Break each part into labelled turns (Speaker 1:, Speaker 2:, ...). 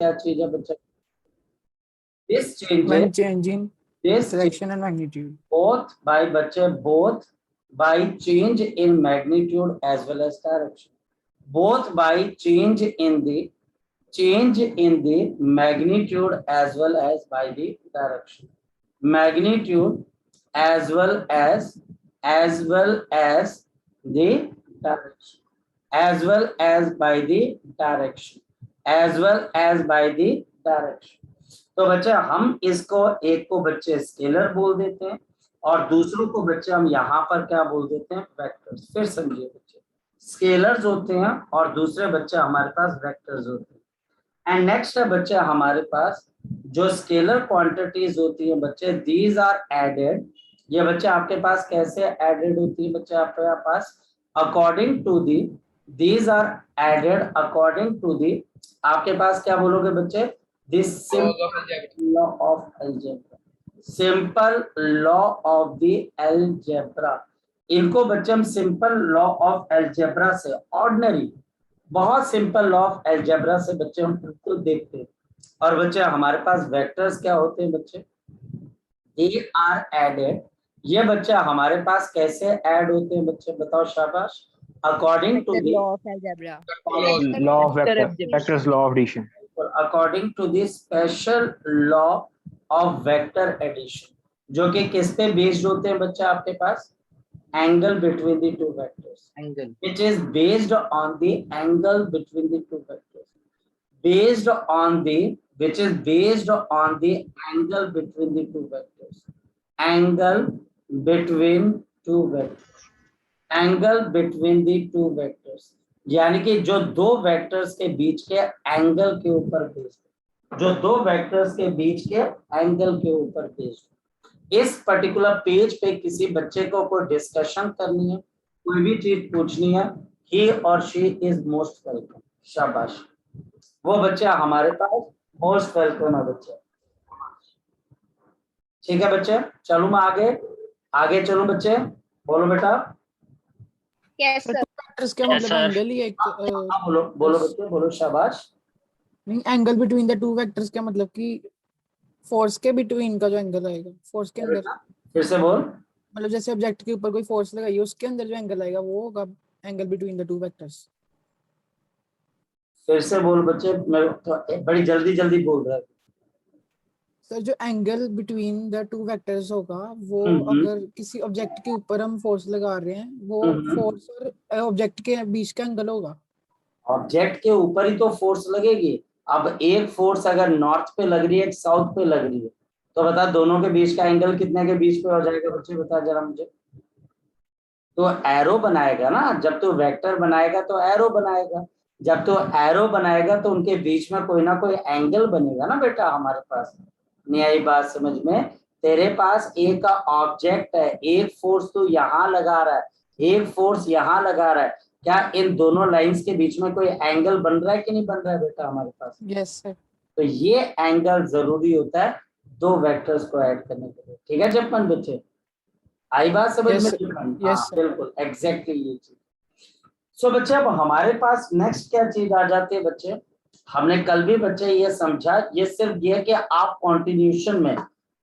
Speaker 1: क्या चीज है बच्चा? This
Speaker 2: when
Speaker 1: changes
Speaker 2: changing
Speaker 1: this
Speaker 2: direction and magnitude.
Speaker 1: both by बच्चे both by change in magnitude as well as direction. Both by change in the magnitude as well as by the direction. Magnitude as well as the direction. As well as by the direction. As well as by the direction. तो बच्चे हम इसको एक को बच्चे scalar बोल देते हैं और दूसरों को बच्चे हम यहाँ पर क्या बोल देते हैं? वेक्टर्स। फिर समझिए बच्चे, स्केलर्स होते हैं और दूसरे बच्चे हमारे पास वेक्टर्स होते हैं। एंड नेक्स्ट है बच्चे हमारे पास जो स्केलर क्वांटिटीज होती है बच्चे, दीज आर एडेड। ये बच्चे आपके पास कैसे एडेड होती है बच्चे आपके पास? According to the, these are added according to the, आपके पास क्या बोलोगे बच्चे? This simple law of algebra. Simple law of the algebra. इनको बच्चे हम सिंपल लॉ ऑफ अलजेब्रा से, ऑर्डिनरी बहुत सिंपल लॉ ऑफ अलजेब्रा से बच्चे हम बिल्कुल देखते हैं। और बच्चे हमारे पास वेक्टर्स क्या होते हैं बच्चे? They are added. ये बच्चे हमारे पास कैसे ऐड होते हैं बच्चे? बताओ शाबाश। According to
Speaker 3: law of algebra.
Speaker 4: law of vectors, law of addition.
Speaker 1: According to the special law of vector addition, जो कि किस पे बेस्ड होते हैं बच्चा आपके पास? Angle between the two vectors, which is based on the angle between the two vectors, based on the, which is based on the angle between the two vectors, angle between two vectors, angle between the two vectors, यानी कि जो दो vectors के बीच के angle के ऊपर based, जो दो वेक्टर्स के बीच के एंगल के ऊपर बेस्ड। इस पर्टिकुलर पेज पे किसी बच्चे को कोई डिस्कशन करनी है, कोई भी चीज पूछनी है, ही और शी इज मोस्ट वेलकम। शाबाश, वो बच्चा हमारे पास मोस्ट वेलकम है बच्चे। ठीक है बच्चे, चलो मैं आगे चलो बच्चे, बोलो बेटा।
Speaker 3: Yes, sir.
Speaker 2: वेक्टर्स क्या मतलब? एंगल ही एक
Speaker 1: बोलो बच्चे, बोलो शाबाश।
Speaker 2: नहीं, angle between the two vectors क्या मतलब कि फोर्स के बिटवीन का जो एंगल आएगा, फोर्स के अंदर।
Speaker 1: फिर से बोल।
Speaker 2: मतलब जैसे ऑब्जेक्ट के ऊपर कोई फोर्स लगाई है, उसके अंदर जो एंगल आएगा वो होगा angle between the two vectors.
Speaker 1: फिर से बोल बच्चे, मैं तो बड़ी जल्दी बोल रहा हूँ।
Speaker 2: सर जो angle between the two vectors होगा वो अगर किसी ऑब्जेक्ट के ऊपर हम फोर्स लगा रहे हैं, वो फोर्स और ऑब्जेक्ट के बीच का एंगल होगा।
Speaker 1: ऑब्जेक्ट के ऊपर ही तो फोर्स लगेगी। अब एक फोर्स अगर नॉर्थ पे लग रही है, एक साउथ पे लग रही है, तो बता दोनों के बीच का एंगल कितने के बीच पे हो जाएगा बच्चे? बता जरा मुझे। तो एरो बनाएगा ना, जब तो वेक्टर बनाएगा तो एरो बनाएगा, जब तो एरो बनाएगा तो उनके बीच में कोई ना कोई एंगल बनेगा ना बेटा हमारे पास। नहीं आई बात समझ में? तेरे पास एक ऑब्जेक्ट है, एक फोर्स तो यहाँ लगा रहा है, एक फोर्स यहाँ लगा रहा है, क्या इन दोनों लाइंस के बीच में कोई एंगल बन रहा है कि नहीं बन रहा है बेटा हमारे पास?
Speaker 2: Yes sir.
Speaker 1: तो ये एंगल जरूरी होता है दो वेक्टर्स को ऐड करने के लिए। ठीक है जपन बच्चे, आई बात समझ में?
Speaker 2: यस
Speaker 1: बिल्कुल एग्जैक्टली ये चीज। सो बच्चे अब हमारे पास नेक्स्ट क्या चीज आ जाती है बच्चे? हमने कल भी बच्चे ये समझा, ये सिर्फ ये कि आप कॉन्टिन्यूशन में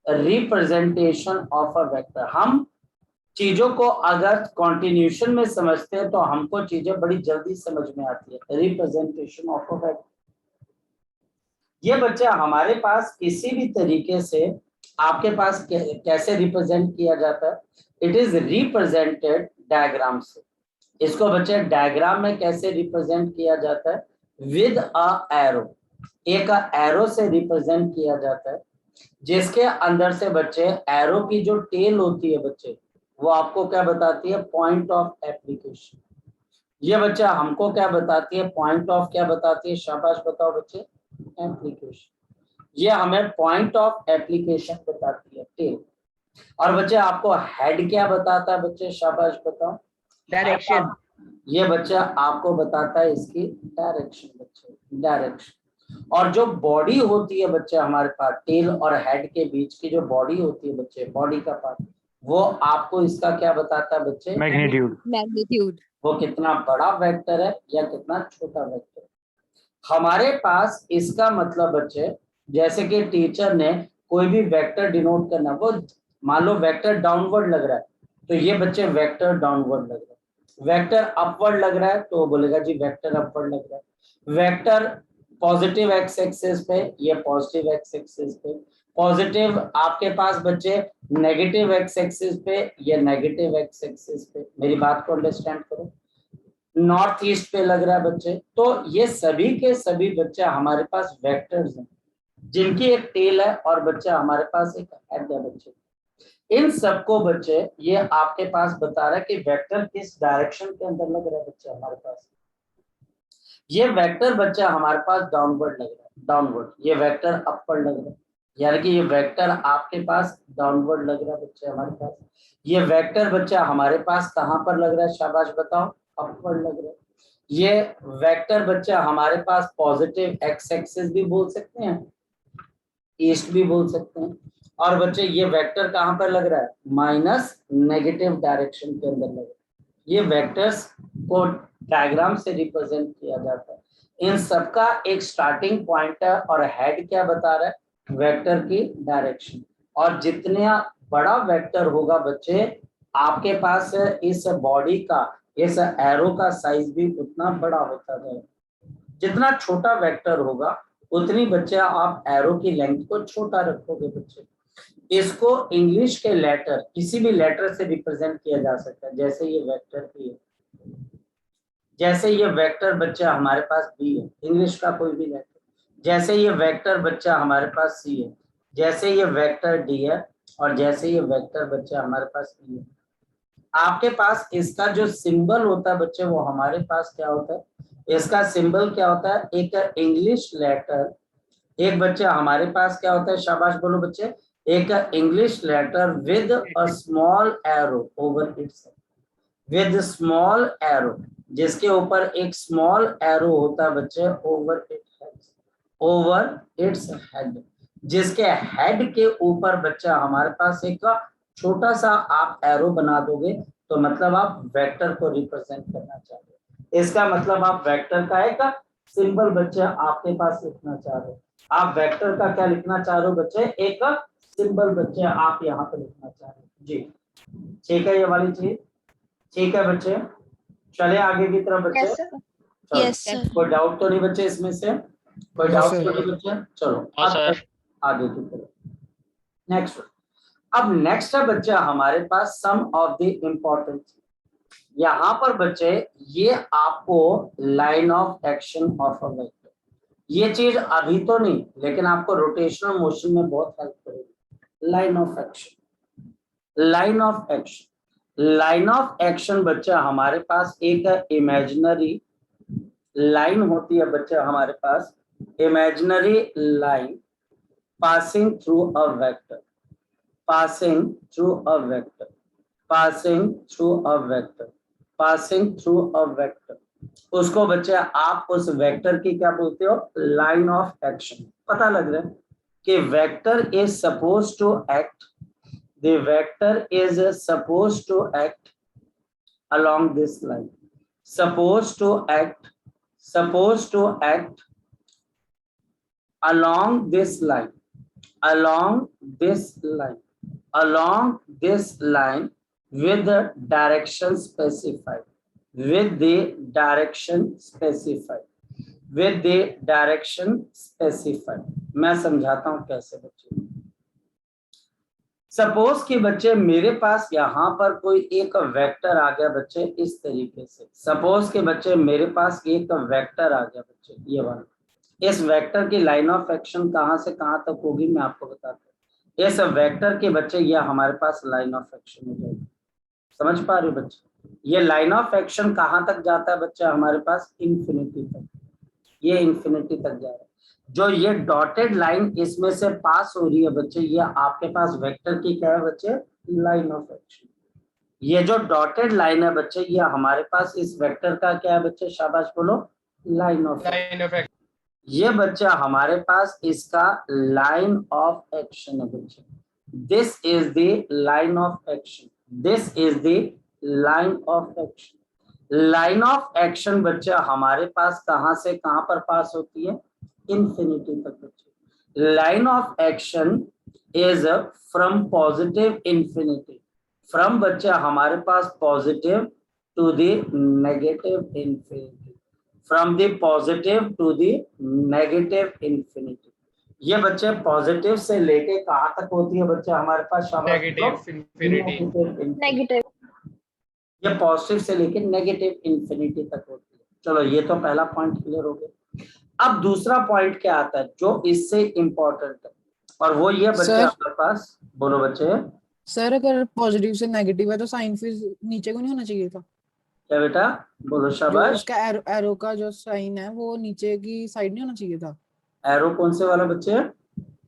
Speaker 1: रिप्रेजेंटेशन ऑफ अ वेक्टर, हम चीजों को अगर कॉन्टिन्यूशन में समझते हैं तो हमको चीजें बड़ी जल्दी समझ में आती है। रिप्रेजेंटेशन ऑफ अ वेक्टर, ये बच्चा हमारे पास किसी भी तरीके से आपके पास कैसे रिप्रेजेंट किया जाता है? इट इज रिप्रेजेंटेड डायग्राम से। इसको बच्चे डायग्राम में कैसे रिप्रेजेंट किया जाता है? विद अ एरो, एक एरो से रिप्रेजेंट किया जाता है, जिसके अंदर से बच्चे एरो की जो टेल होती है बच्चे, वो आपको क्या बताती है? Point of application. ये बच्चा हमको क्या बताती है? पॉइंट ऑफ क्या बताती है? शाबाश बताओ बच्चे, एप्लीकेशन। ये हमें पॉइंट ऑफ एप्लीकेशन बताती है टेल। और बच्चे आपको हेड क्या बताता है बच्चे? शाबाश बताओ।
Speaker 4: डायरेक्शन।
Speaker 1: ये बच्चा आपको बताता है इसकी डायरेक्शन बच्चे, डायरेक्शन। और जो बॉडी होती है बच्चे हमारे पास, टेल और हेड के बीच की जो बॉडी होती है बच्चे, बॉडी का पार्ट, वो आपको इसका क्या बताता है बच्चे?
Speaker 4: मैग्नीट्यूड।
Speaker 3: Magnitude.
Speaker 1: वो कितना बड़ा वेक्टर है या कितना छोटा वेक्टर है। हमारे पास इसका मतलब बच्चे, जैसे कि टीचर ने कोई भी वेक्टर डिनोट करना, वो मान लो वेक्टर डाउनवर्ड लग रहा है तो ये बच्चे वेक्टर डाउनवर्ड लग रहा है, वेक्टर अपवर्ड लग रहा है तो वो बोलेगा जी वेक्टर अपवर्ड लग रहा है, वेक्टर पॉजिटिव एक्स एक्सिस पे ये पॉजिटिव एक्स एक्सिस पे, पॉजिटिव आपके पास बच्चे नेगेटिव एक्स एक्सिस पे ये नेगेटिव एक्स एक्सिस पे। मेरी बात को अंडरस्टैंड करो, नॉर्थ ईस्ट पे लग रहा है बच्चे, तो ये सभी के सभी बच्चे हमारे पास वेक्टर्स हैं जिनकी एक टेल है और बच्चा हमारे पास एक हेड है बच्चे। इन सबको बच्चे ये आपके पास बता रहा है कि वेक्टर किस डायरेक्शन के अंदर लग रहा है बच्चा हमारे पास। ये वेक्टर बच्चा हमारे पास डाउनवर्ड लग रहा है, डाउनवर्ड, ये वेक्टर अपवर्ड लग रहा है, यानी कि ये वेक्टर आपके पास डाउनवर्ड लग रहा है बच्चे हमारे पास। ये वेक्टर बच्चा हमारे पास कहाँ पर लग रहा है, शाबाश बताओ, अपवर्ड लग रहा है। ये वेक्टर बच्चा हमारे पास पॉजिटिव एक्स एक्सिस भी बोल सकते हैं, ईस्ट भी बोल सकते हैं, और बच्चे ये वेक्टर कहाँ पर लग रहा है, माइनस नेगेटिव डायरेक्शन के अंदर लग रहा है। ये वेक्टर्स को डायग्राम से रिप्रेजेंट किया जाता है। इन सबका एक स्टार्टिंग पॉइंट है और हेड क्या बता रहा है, वेक्टर की डायरेक्शन। और जितना बड़ा वेक्टर होगा बच्चे आपके पास इस बॉडी का, इस एरो का साइज भी उतना बड़ा होता जाएगा। जितना छोटा वेक्टर होगा उतनी बच्चे आप एरो की लेंथ को छोटा रखोगे बच्चे। इसको इंग्लिश के लेटर, किसी भी लेटर से रिप्रेजेंट किया जा सकता है, जैसे ये वेक्टर की है, जैसे ये वेक्टर बच्चा हमारे पास बी है, इंग्लिश का कोई भी लेटर, जैसे ये वेक्टर बच्चा हमारे पास सी है, जैसे ये वेक्टर डी है, और जैसे ये वेक्टर बच्चा हमारे पास ई है। आपके पास इसका जो सिंबल होता है बच्चे वो हमारे पास क्या होता है, इसका सिंबल क्या होता है, एक इंग्लिश लेटर, एक बच्चा हमारे पास क्या होता है, शाबाश बोलो बच्चे, एक English letter with a small arrow over its, with small arrow, जिसके ऊपर एक स्मॉल एरो होता है बच्चे over its head, over its head, जिसके हेड के ऊपर बच्चा हमारे पास एक छोटा सा आप एरो बना दोगे तो मतलब आप वेक्टर को रिप्रेजेंट करना चाहते हो। इसका मतलब आप वेक्टर का एक सिंबल बच्चे आपके पास लिखना चाह रहे हो। आप वेक्टर का क्या लिखना चाह रहे हो बच्चे, एक सिंबल बच्चे आप यहाँ पे लिखना चाह रहे हो जी। ठीक है ये वाली चीज, ठीक है बच्चे, चले आगे की तरफ बच्चे।
Speaker 3: Yes, sir.
Speaker 1: चलो,
Speaker 3: Yes, sir.
Speaker 1: कोई डाउट तो नहीं बच्चे इसमें से, कोई
Speaker 2: No,
Speaker 1: डाउट
Speaker 2: sir.
Speaker 1: तो नहीं बच्चे, चलो
Speaker 5: हाँ,
Speaker 1: अब
Speaker 5: सर।
Speaker 1: आगे की तरफ। नेक्स्ट, अब नेक्स्ट है बच्चा हमारे पास सम ऑफ द इम्पोर्टेंट। यहाँ पर बच्चे ये आपको line of action of a vector, ये चीज अभी तो नहीं लेकिन आपको रोटेशनल मोशन में बहुत हेल्प करेगी। Line of action, line of action, line of action बच्चा हमारे पास एक इमेजिनरी लाइन होती है बच्चा हमारे पास, imaginary line passing through a vector, passing through a vector, passing through a vector, passing through a vector, उसको बच्चे आप उस वेक्टर की क्या बोलते हो, लाइन ऑफ एक्शन। पता लग रहा है कि vector is suppose to act, the vector is suppose to act along this line, supposed to act, supposed to act along this line, along this line, along this line with the direction specified, with the direction specified, with the direction specified। मैं समझाता हूं कैसे बच्चे। Suppose कि बच्चे मेरे पास यहाँ पर कोई एक वेक्टर आ गया बच्चे इस तरीके से, सपोज कि बच्चे मेरे पास एक वेक्टर आ गया बच्चे ये वाला, इस वेक्टर की लाइन ऑफ एक्शन कहाँ से कहाँ तक होगी मैं आपको बताता हूँ। इस वेक्टर के बच्चे ये हमारे पास लाइन ऑफ एक्शन हो जाएगी, समझ पा रहे हो बच्चे। ये लाइन ऑफ एक्शन कहाँ तक जाता है बच्चा हमारे पास, इंफिनिटी तक, ये इंफिनिटी तक जा रहा है। जो ये डॉटेड लाइन इसमें से पास हो रही है बच्चे, ये आपके पास वेक्टर की क्या है बच्चे, लाइन ऑफ एक्शन। ये जो डॉटेड लाइन है बच्चे ये हमारे पास इस वेक्टर का क्या है बच्चे, शाबाश बोलो, लाइन ऑफ एक्शन। ये बच्चा हमारे पास इसका लाइन ऑफ एक्शन है बच्चे, this is the line of action, this is the line of action. Line of action बच्चा हमारे पास कहां से कहां पर पास होती है, इंफिनिटी तक बच्चे। Line of action is from positive infinity, from बच्चा हमारे पास positive to the negative infinity, from the positive to the negative infinity. ये बच्चे पॉजिटिव से लेके कहां तक होती है बच्चे हमारे पास,
Speaker 5: नेगेटिव इंफिनिटी।
Speaker 3: नेगेटिव।
Speaker 1: ये पॉजिटिव से लेके नेगेटिव इंफिनिटी तक होती है। चलो ये तो पहला पॉइंट क्लियर हो गया। अब दूसरा पॉइंट क्या आता है जो इससे इंपॉर्टेंट है, और वो ये बच्चे
Speaker 2: सर,
Speaker 1: हमारे पास, बोलो बच्चे।
Speaker 2: सर अगर पॉजिटिव से नेगेटिव है तो साइन फिर नीचे को नहीं होना चाहिए था?
Speaker 1: क्या बेटा, बोलो
Speaker 2: जो
Speaker 1: शाबाश।
Speaker 2: उसका एरो का जो साइन है वो नीचे की साइड नहीं होना चाहिए था?
Speaker 1: एरो कौन से वाला बच्चे,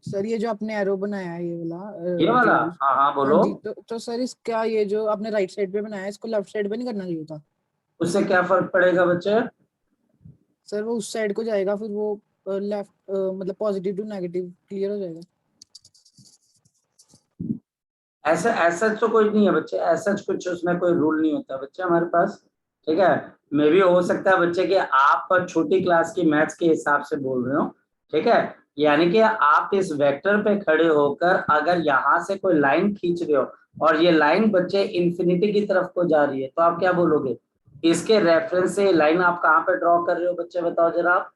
Speaker 2: सर ये जो आपने एरो बनाया है ये वाला,
Speaker 1: ये वाला,
Speaker 2: जो
Speaker 1: हाँ हाँ
Speaker 2: हाँ
Speaker 1: बोलो।
Speaker 2: जी, तो सर इसका ये जो आपने राइट साइड पे बनाया है इसको लेफ्ट साइड पे नहीं करना चाहिए था?
Speaker 1: उससे क्या फर्क पड़ेगा बच्चे,
Speaker 2: सर वो उस साइड को जाएगा, फिर वो लेफ्ट मतलब पॉजिटिव टू नेगेटिव क्लियर हो जाएगा।
Speaker 1: ऐसा ऐसा तो कोई नहीं है बच्चे, ऐसा कुछ उसमें कोई रूल नहीं होता बच्चे हमारे पास, ठीक है। मे भी हो सकता है बच्चे कि आप छोटी क्लास की मैथ्स के हिसाब से बोल रहे हो, ठीक है। यानी कि आप इस वेक्टर पे खड़े होकर अगर यहाँ से कोई लाइन खींच रहे हो और ये लाइन बच्चे इंफिनिटी की तरफ को जा रही है, तो आप क्या बोलोगे, इसके रेफरेंस से लाइन आप कहाँ पे ड्रॉ कर रहे हो बच्चे, बताओ जरा आप,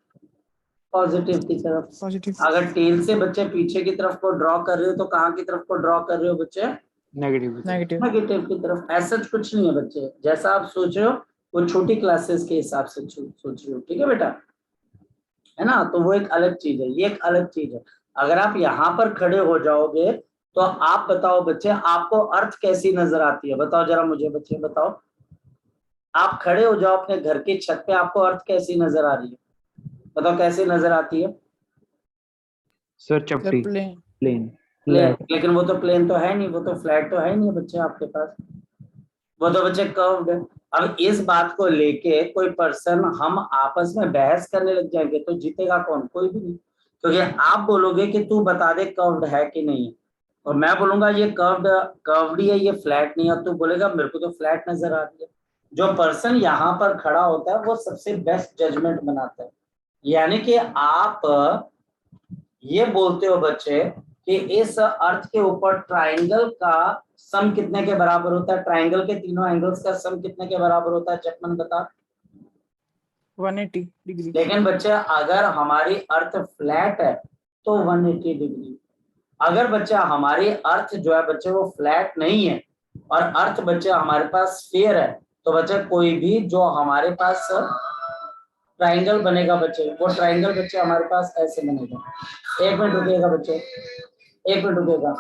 Speaker 1: पॉजिटिव की तरफ।
Speaker 2: पॉजिटिव।
Speaker 1: अगर टेल से बच्चे पीछे की तरफ को ड्रॉ कर रहे हो तो कहाँ की तरफ को ड्रॉ कर रहे हो बच्चे,
Speaker 4: नेगेटिव।
Speaker 2: नेगेटिव।
Speaker 1: नेगेटिव की तरफ। ऐसा कुछ नहीं है बच्चे, जैसा आप सोच रहे हो वो छोटी क्लासेस के हिसाब से सोच रहे हो, ठीक है बेटा, है ना। तो वो एक अलग चीज है, ये एक अलग चीज है। अगर आप यहाँ पर खड़े हो जाओगे तो आप बताओ बच्चे आपको अर्थ कैसी नजर आती है, बताओ जरा मुझे बच्चे बताओ। आप खड़े हो जाओ अपने घर की छत पे, आपको अर्थ कैसी नजर आ रही है, बताओ कैसी नजर आती है।
Speaker 4: सर
Speaker 2: सर
Speaker 4: चपटी,
Speaker 2: प्लेन।
Speaker 4: प्लेन।
Speaker 1: लेकिन वो तो प्लेन तो है नहीं, वो तो फ्लैट तो है नहीं बच्चे आपके पास, वो तो बच्चे कर्व्ड है। अब इस बात को लेके कोई पर्सन हम आपस में बहस करने लग जाएंगे तो जीतेगा कौन, कोई भी नहीं। क्योंकि आप बोलोगे कि तू बता दे कर्व्ड है कि नहीं है, और मैं बोलूंगा ये कर्व्ड ही है, ये फ्लैट नहीं है, तू बोलेगा मेरे को तो फ्लैट नजर आ रही है। जो पर्सन यहाँ पर खड़ा होता है वो सबसे बेस्ट जजमेंट बनाता है। यानी कि आप ये बोलते हो बच्चे कि इस अर्थ के ऊपर ट्राइंगल का सम कितने के बराबर होता है, ट्राइंगल के तीनों एंगल्स का सम कितने के बराबर होता है, जपमन बता।
Speaker 2: 180 डिग्री।
Speaker 1: लेकिन बच्चे अगर हमारी अर्थ फ्लैट है तो 180 डिग्री। अगर बच्चा हमारी अर्थ जो है बच्चे वो फ्लैट नहीं है और अर्थ बच्चे हमारे पास स्फीयर है, तो बच्चे कोई भी जो हमारे पास ट्राइंगल बनेगा बच्चे, वो ट्राइंगल बच्चे हमारे पास ऐसे बनेगा। एक मिनट रुकिएगा बच्चे, एक मिनट रुकिएगा।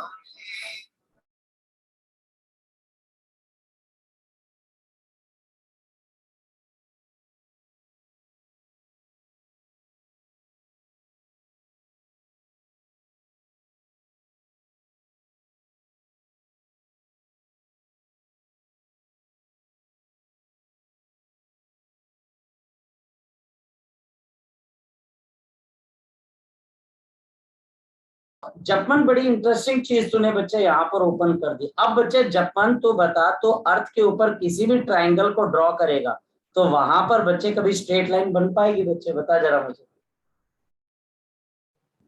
Speaker 1: जपमन बड़ी इंटरेस्टिंग चीज तूने बच्चे यहाँ पर ओपन कर दी। अब बच्चे जपमन तो बता, तो अर्थ के ऊपर किसी भी ट्राइंगल को ड्रॉ करेगा तो वहां पर बच्चे कभी स्ट्रेट लाइन बन पाएगी बच्चे, बता जरा मुझे।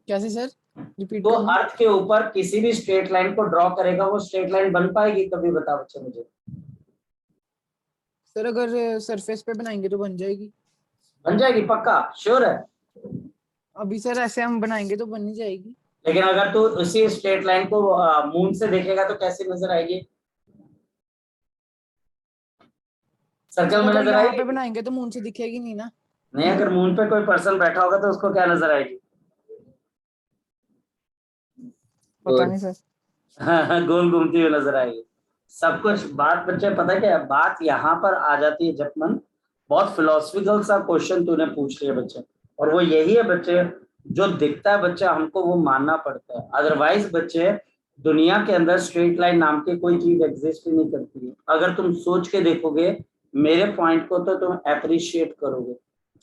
Speaker 2: कैसे सर, रिपीट
Speaker 1: तो
Speaker 2: करना।
Speaker 1: अर्थ के ऊपर किसी भी स्ट्रेट लाइन को ड्रॉ करेगा वो स्ट्रेट लाइन बन पाएगी कभी, बता बच्चे मुझे।
Speaker 2: सर अगर सरफेस पे बनाएंगे तो बन जाएगी।
Speaker 1: बन जाएगी पक्का, श्योर है।
Speaker 2: अभी सर ऐसे हम बनाएंगे तो बन ही जाएगी।
Speaker 1: लेकिन अगर तू उसी स्ट्रेट लाइन को मून से देखेगा तो कैसी नजर आएगी,
Speaker 2: सर
Speaker 1: सर्कल में
Speaker 2: अगर
Speaker 1: नजर
Speaker 2: यहाँ
Speaker 1: आएगी।
Speaker 2: पे बनाएंगे तो मून से दिखेगी नहीं ना।
Speaker 1: नहीं, अगर मून पे कोई पर्सन बैठा होगा तो उसको क्या नजर आएगी,
Speaker 2: पता नहीं सर।
Speaker 1: हाँ, गोल घूमती हुई नजर आएगी सब कुछ। बात बच्चे पता क्या है, बात यहाँ पर आ जाती है जपमन, बहुत फिलोसफिकल सा क्वेश्चन तूने पूछ लिया बच्चे, और वो यही है बच्चे, जो दिखता है बच्चा हमको वो मानना पड़ता है। अदरवाइज बच्चे दुनिया के अंदर स्ट्रेट लाइन नाम की कोई चीज एग्जिस्ट ही नहीं करती है। अगर तुम सोच के देखोगे मेरे पॉइंट को तो तुम अप्रिशिएट करोगे।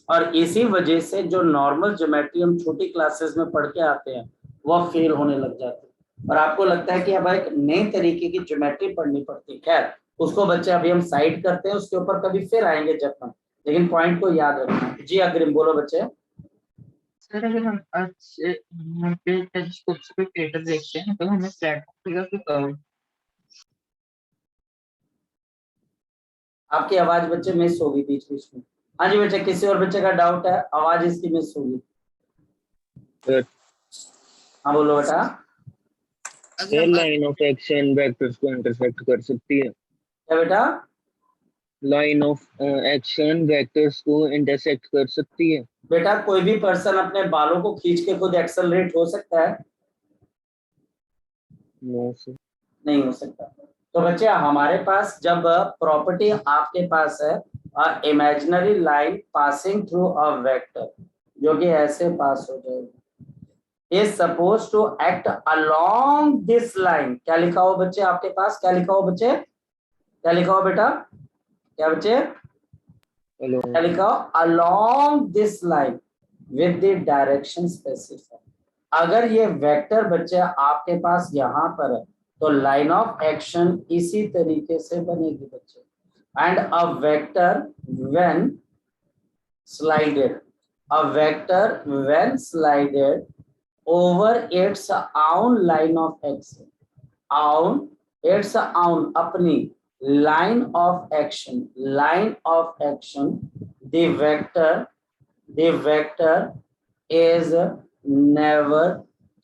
Speaker 1: और इसी वजह से जो नॉर्मल ज्योमेट्री हम छोटी क्लासेस में पढ़ के आते हैं वो फेल होने लग जाते हैं, और आपको लगता है कि अब एक नए तरीके की ज्योमेट्री पढ़नी पड़ती है। खैर उसको बच्चे अभी हम साइड करते हैं, उसके ऊपर कभी फिर आएंगे जब हम, लेकिन पॉइंट को याद रखना। जी अग्रिम बोलो बच्चे।
Speaker 6: सर अगर हम अर्थ से यहाँ पे टेलीस्कोप से कोई क्रेटर देखते हैं तो हमें फ्लैट दिखेगा कि कर्व?
Speaker 1: आपकी आवाज बच्चे मिस होगी बीच बीच में। हाँ जी बच्चे, किसी और बच्चे का डाउट है? आवाज इसकी मिस होगी। हाँ बोलो बेटा।
Speaker 6: अगर हम
Speaker 4: लाइन ऑफ एक्शन वेक्टर्स को इंटरसेक्ट कर सकती है।
Speaker 1: क्या बेटा?
Speaker 4: लाइन ऑफ एक्शन वेक्टर्स को इंटरसेक्ट कर सकती है।
Speaker 1: बेटा कोई भी पर्सन अपने बालों को खींच के खुद एक्सेलरेट हो सकता है?
Speaker 4: No sir.
Speaker 1: नहीं हो सकता। तो बच्चे हमारे पास जब प्रॉपर्टी आपके पास है, imaginary line passing through a vector जो कि ऐसे पास हो जाएगी, is suppose to act along this line. क्या लिखा हो बच्चे आपके पास? क्या लिखा हो बच्चे? क्या लिखा हो बेटा? क्या बच्चे?
Speaker 4: हेलो।
Speaker 1: क्या लिखा हो? Along this line with the direction specified. अगर ये वेक्टर बच्चे आपके पास यहाँ पर है तो लाइन ऑफ एक्शन इसी तरीके से बनेगी बच्चे। And a vector when slided, a vector when slided over it's own line of action, own its own अपनी line of action, line of action, the vector is never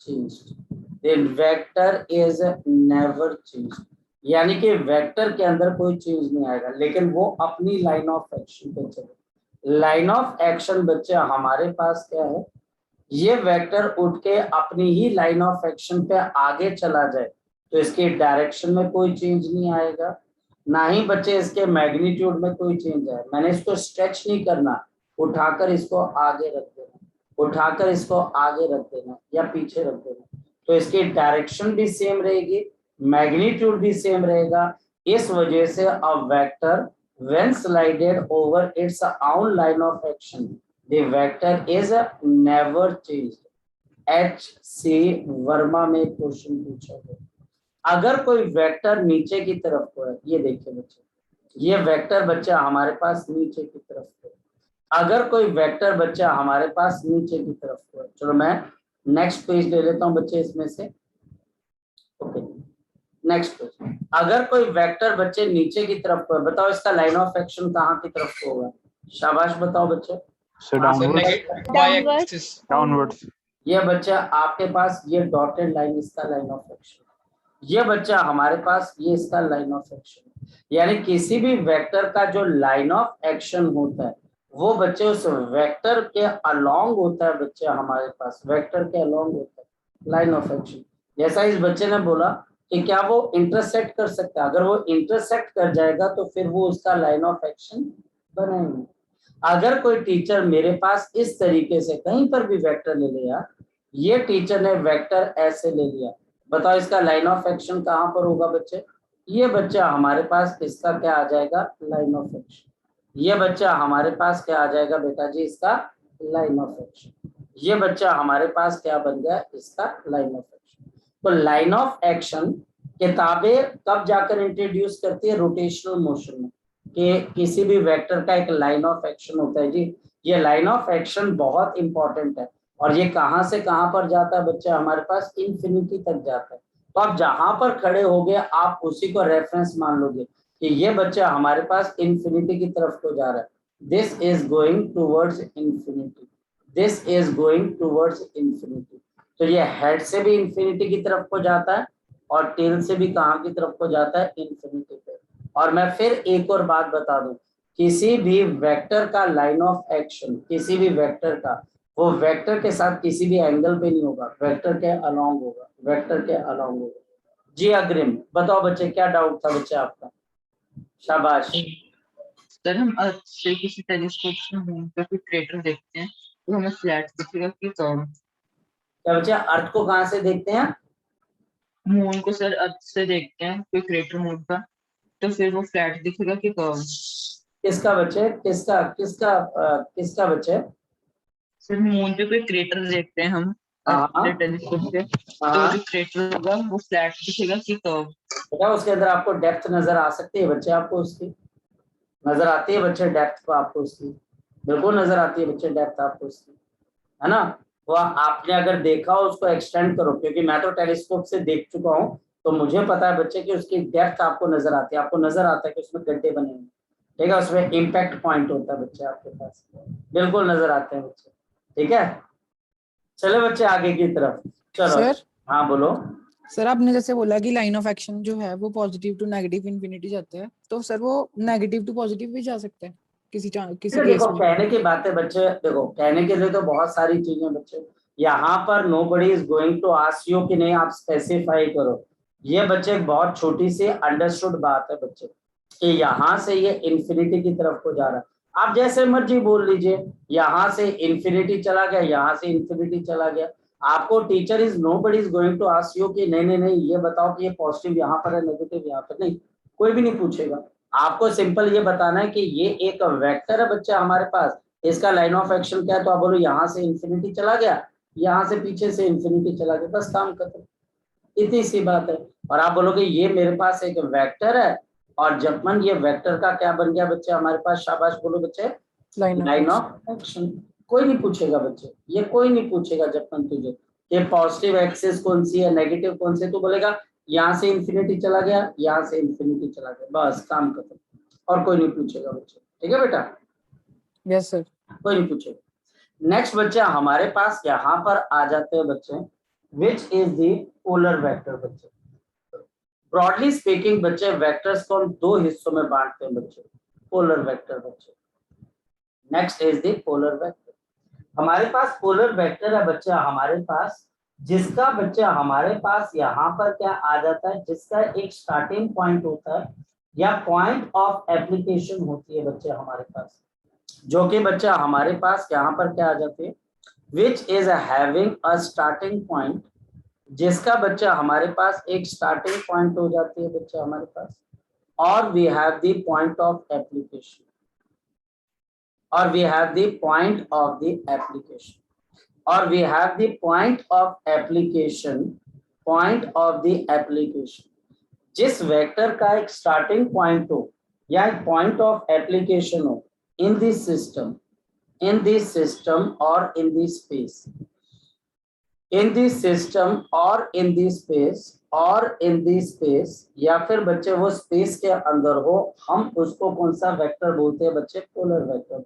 Speaker 1: changed, the vector is never changed। यानी कि vector के अंदर कोई change नहीं आएगा, लेकिन वो अपनी लाइन ऑफ एक्शन पे चले। लाइन ऑफ एक्शन बच्चे हमारे पास क्या है? ये वेक्टर उठ के अपनी ही लाइन ऑफ एक्शन पे आगे चला जाए तो इसके डायरेक्शन में कोई चेंज नहीं आएगा, ना ही बच्चे इसके मैग्नीट्यूड में कोई चेंज आए। मैंने इसको स्ट्रेच नहीं करना, उठाकर इसको आगे रख देना, उठाकर इसको आगे रख देना या पीछे रख देना, तो इसकी डायरेक्शन भी सेम रहेगी, मैग्नीट्यूड भी सेम रहेगा। इस वजह से a vector when slided over it's own line of action, the vector is never changed। H.C. Verma में क्वेश्चन पूछा गया। अगर कोई वेक्टर नीचे की तरफ को है, ये देखिए बच्चे, ये वेक्टर बच्चा हमारे पास नीचे की तरफ को है। अगर कोई वेक्टर बच्चा हमारे पास नीचे की तरफ को है, चलो मैं नेक्स्ट पेज ले लेता हूं बच्चे इसमें से। Okay next page. अगर कोई वेक्टर बच्चे नीचे की तरफ को है, बताओ इसका लाइन ऑफ एक्शन कहाँ की तरफ को होगा? शाबाश बताओ बच्चे।
Speaker 4: Sir downwards.
Speaker 5: Y axis.
Speaker 4: Downwards.
Speaker 1: ये बच्चा आपके पास ये डॉटेड लाइन इसका लाइन ऑफ एक्शन, ये बच्चा हमारे पास ये इसका लाइन ऑफ एक्शन। यानी किसी भी वेक्टर का जो लाइन ऑफ एक्शन होता है वो बच्चे उस वेक्टर के अलोंग होता है बच्चे, हमारे पास वेक्टर के अलोंग होता है लाइन ऑफ एक्शन। जैसा इस बच्चे ने बोला कि क्या वो इंटरसेक्ट कर सकता है, अगर वो इंटरसेक्ट कर जाएगा तो फिर वो उसका लाइन ऑफ एक्शन बनाएंगे। अगर कोई टीचर मेरे पास इस तरीके से कहीं पर भी वेक्टर ले लिया, ये टीचर ने वेक्टर ऐसे ले लिया, बताओ इसका लाइन ऑफ एक्शन कहाँ पर होगा बच्चे? ये बच्चा हमारे पास इसका क्या आ जाएगा? Line of action. ये बच्चा हमारे पास क्या आ जाएगा बेटा जी? इसका लाइन ऑफ एक्शन। ये बच्चा हमारे पास क्या बन गया? इसका लाइन ऑफ एक्शन। तो लाइन ऑफ एक्शन किताबें कब जाकर इंट्रोड्यूस करती है? रोटेशनल मोशन में, कि किसी भी वेक्टर का एक लाइन ऑफ एक्शन होता है जी। ये लाइन ऑफ एक्शन बहुत इंपॉर्टेंट है और ये कहां से कहां पर जाता है बच्चा? हमारे पास इंफिनिटी तक जाता है। तो आप जहां पर खड़े होगे आप उसी को रेफरेंस मान लोगे कि ये बच्चा हमारे पास इंफिनिटी की तरफ को जा रहा है। This is going towards infinity, this is going towards infinity. तो ये हेड से भी इंफिनिटी की तरफ को जाता है और टेल से भी कहां की तरफ को जाता है? इंफिनिटी पे। और मैं फिर एक और बात बता दूं, किसी भी वेक्टर का लाइन ऑफ एक्शन, किसी भी वेक्टर का, वो वेक्टर के साथ किसी भी एंगल पे नहीं होगा, वेक्टर के अलोंग होगा, वेक्टर के अलोंग होगा। जी अग्रिम बताओ बच्चे, क्या डाउट था बच्चे आपका? शाबाश।
Speaker 6: सर हम अर्थ से किसी टेलीस्कोप से मून का कोई क्रेटर देखते हैं तो हमें फ्लैट दिखेगा कि कर्व?
Speaker 1: क्या बच्चे अर्थ को कहाँ से देखते हैं?
Speaker 6: मून को सर अर्थ से देखते हैं कोई क्रेटर मून का, तो फिर वो फ्लैट दिखेगा कि कर्व?
Speaker 1: किसका बच्चे? किसका किसका किसका बच्चे?
Speaker 6: सर मून पे कोई क्रेटर देखते हैं हम अर्थ से टेलीस्कोप से, तो जो क्रेटर होगा वो फ्लैट दिखेगा कि कर्व?
Speaker 1: बेटा उसके अंदर आपको डेप्थ नजर आ सकती है बच्चे, आपको उसकी नजर आती है बच्चे डेप्थ को, आपको उसकी बिल्कुल नजर आती है बच्चे डेप्थ आपको उसकी, है ना। वो आपने अगर देखा हो उसको एक्सटेंड करो, क्योंकि मैं तो टेलीस्कोप से देख चुका हूँ तो मुझे पता है बच्चे कि उसकी डेप्थ आपको नजर आती है, आपको नजर आता है कि उसमें गड्ढे बने हैं, ठीक है, उसमें इम्पैक्ट पॉइंट होता है बच्चे आपके पास, बिल्कुल नजर आते हैं बच्चे, ठीक है। चलो बच्चे आगे की तरफ चलो।
Speaker 2: सर
Speaker 1: हाँ बोलो।
Speaker 2: सर आपने जैसे बोला कि लाइन ऑफ एक्शन जो है वो पॉजिटिव टू नेगेटिव इन्फिनिटी जाता है, तो सर वो नेगेटिव टू पॉजिटिव भी जा सकता है किसी किसी केस
Speaker 1: देखो
Speaker 2: में?
Speaker 1: कहने की बात है बच्चे, देखो कहने के लिए तो बहुत सारी चीजें बच्चे, यहाँ पर nobody is going to ask you कि नहीं आप स्पेसिफाई करो, ये बच्चे एक बहुत छोटी सी अंडरस्टूड बात है बच्चे कि यहाँ से ये इंफिनिटी की तरफ को जा रहा है, आप जैसे मर्जी बोल लीजिए, यहाँ से इंफिनिटी चला गया, यहाँ से इंफिनिटी चला गया, आपको teacher is nobody is going to ask you कि नहीं नहीं नहीं ये बताओ कि ये पॉजिटिव यहाँ पर है नेगेटिव यहाँ पर, नहीं, कोई भी नहीं पूछेगा। आपको सिंपल ये बताना है कि ये एक वेक्टर है बच्चा हमारे पास, इसका लाइन ऑफ एक्शन क्या है, तो आप बोलो यहाँ से इंफिनिटी चला गया, यहाँ से पीछे से इंफिनिटी चला गया, बस काम खत्म, इतनी सी बात है। और आप बोलोगे ये मेरे पास एक वेक्टर है और जपमन ये वेक्टर का क्या बन गया बच्चे हमारे पास, शाबाश बोलो बच्चे, लाइन ऑफ एक्शन। कोई नहीं पूछेगा बच्चे, ये कोई नहीं पूछेगा जपमन तुझे कि पॉजिटिव एक्सिस कौन सी है नेगेटिव कौन सी, तो बोलेगा यहाँ से इंफिनिटी चला गया, यहाँ से इंफिनिटी चला गया, बस काम खत्म, और कोई नहीं पूछेगा बच्चे, ठीक है बेटा।
Speaker 2: Yes sir.
Speaker 1: कोई नहीं पूछेगा। नेक्स्ट बच्चा हमारे पास यहाँ पर आ जाते हैं बच्चे, which is the polar vector बच्चे। ब्रॉडली स्पीकिंग बच्चे वेक्टर्स को हम दो हिस्सों में बांटते हैं बच्चे, पोलर वेक्टर बच्चे। Next is the polar vector, हमारे पास पोलर वेक्टर है बच्चा हमारे पास, जिसका बच्चा हमारे पास यहाँ पर क्या आ जाता है, जिसका एक स्टार्टिंग पॉइंट होता है या पॉइंट ऑफ एप्लीकेशन होती है बच्चे हमारे पास, जो कि बच्चा हमारे पास यहाँ पर क्या आ जाते हैं, which is having a starting point, जिसका बच्चा हमारे पास एक स्टार्टिंग पॉइंट हो जाती है बच्चा हमारे पास, और we have the point of application, or we have the point of the application, or we have the point of application, point of the application, जिस वेक्टर का एक स्टार्टिंग पॉइंट हो या एक पॉइंट ऑफ एप्लीकेशन हो in this system, in this system or in this space, in this system or in this space or in this space, या फिर बच्चे वो स्पेस के अंदर हो, हम उसको कौन सा वेक्टर बोलते हैं बच्चे, polar vector,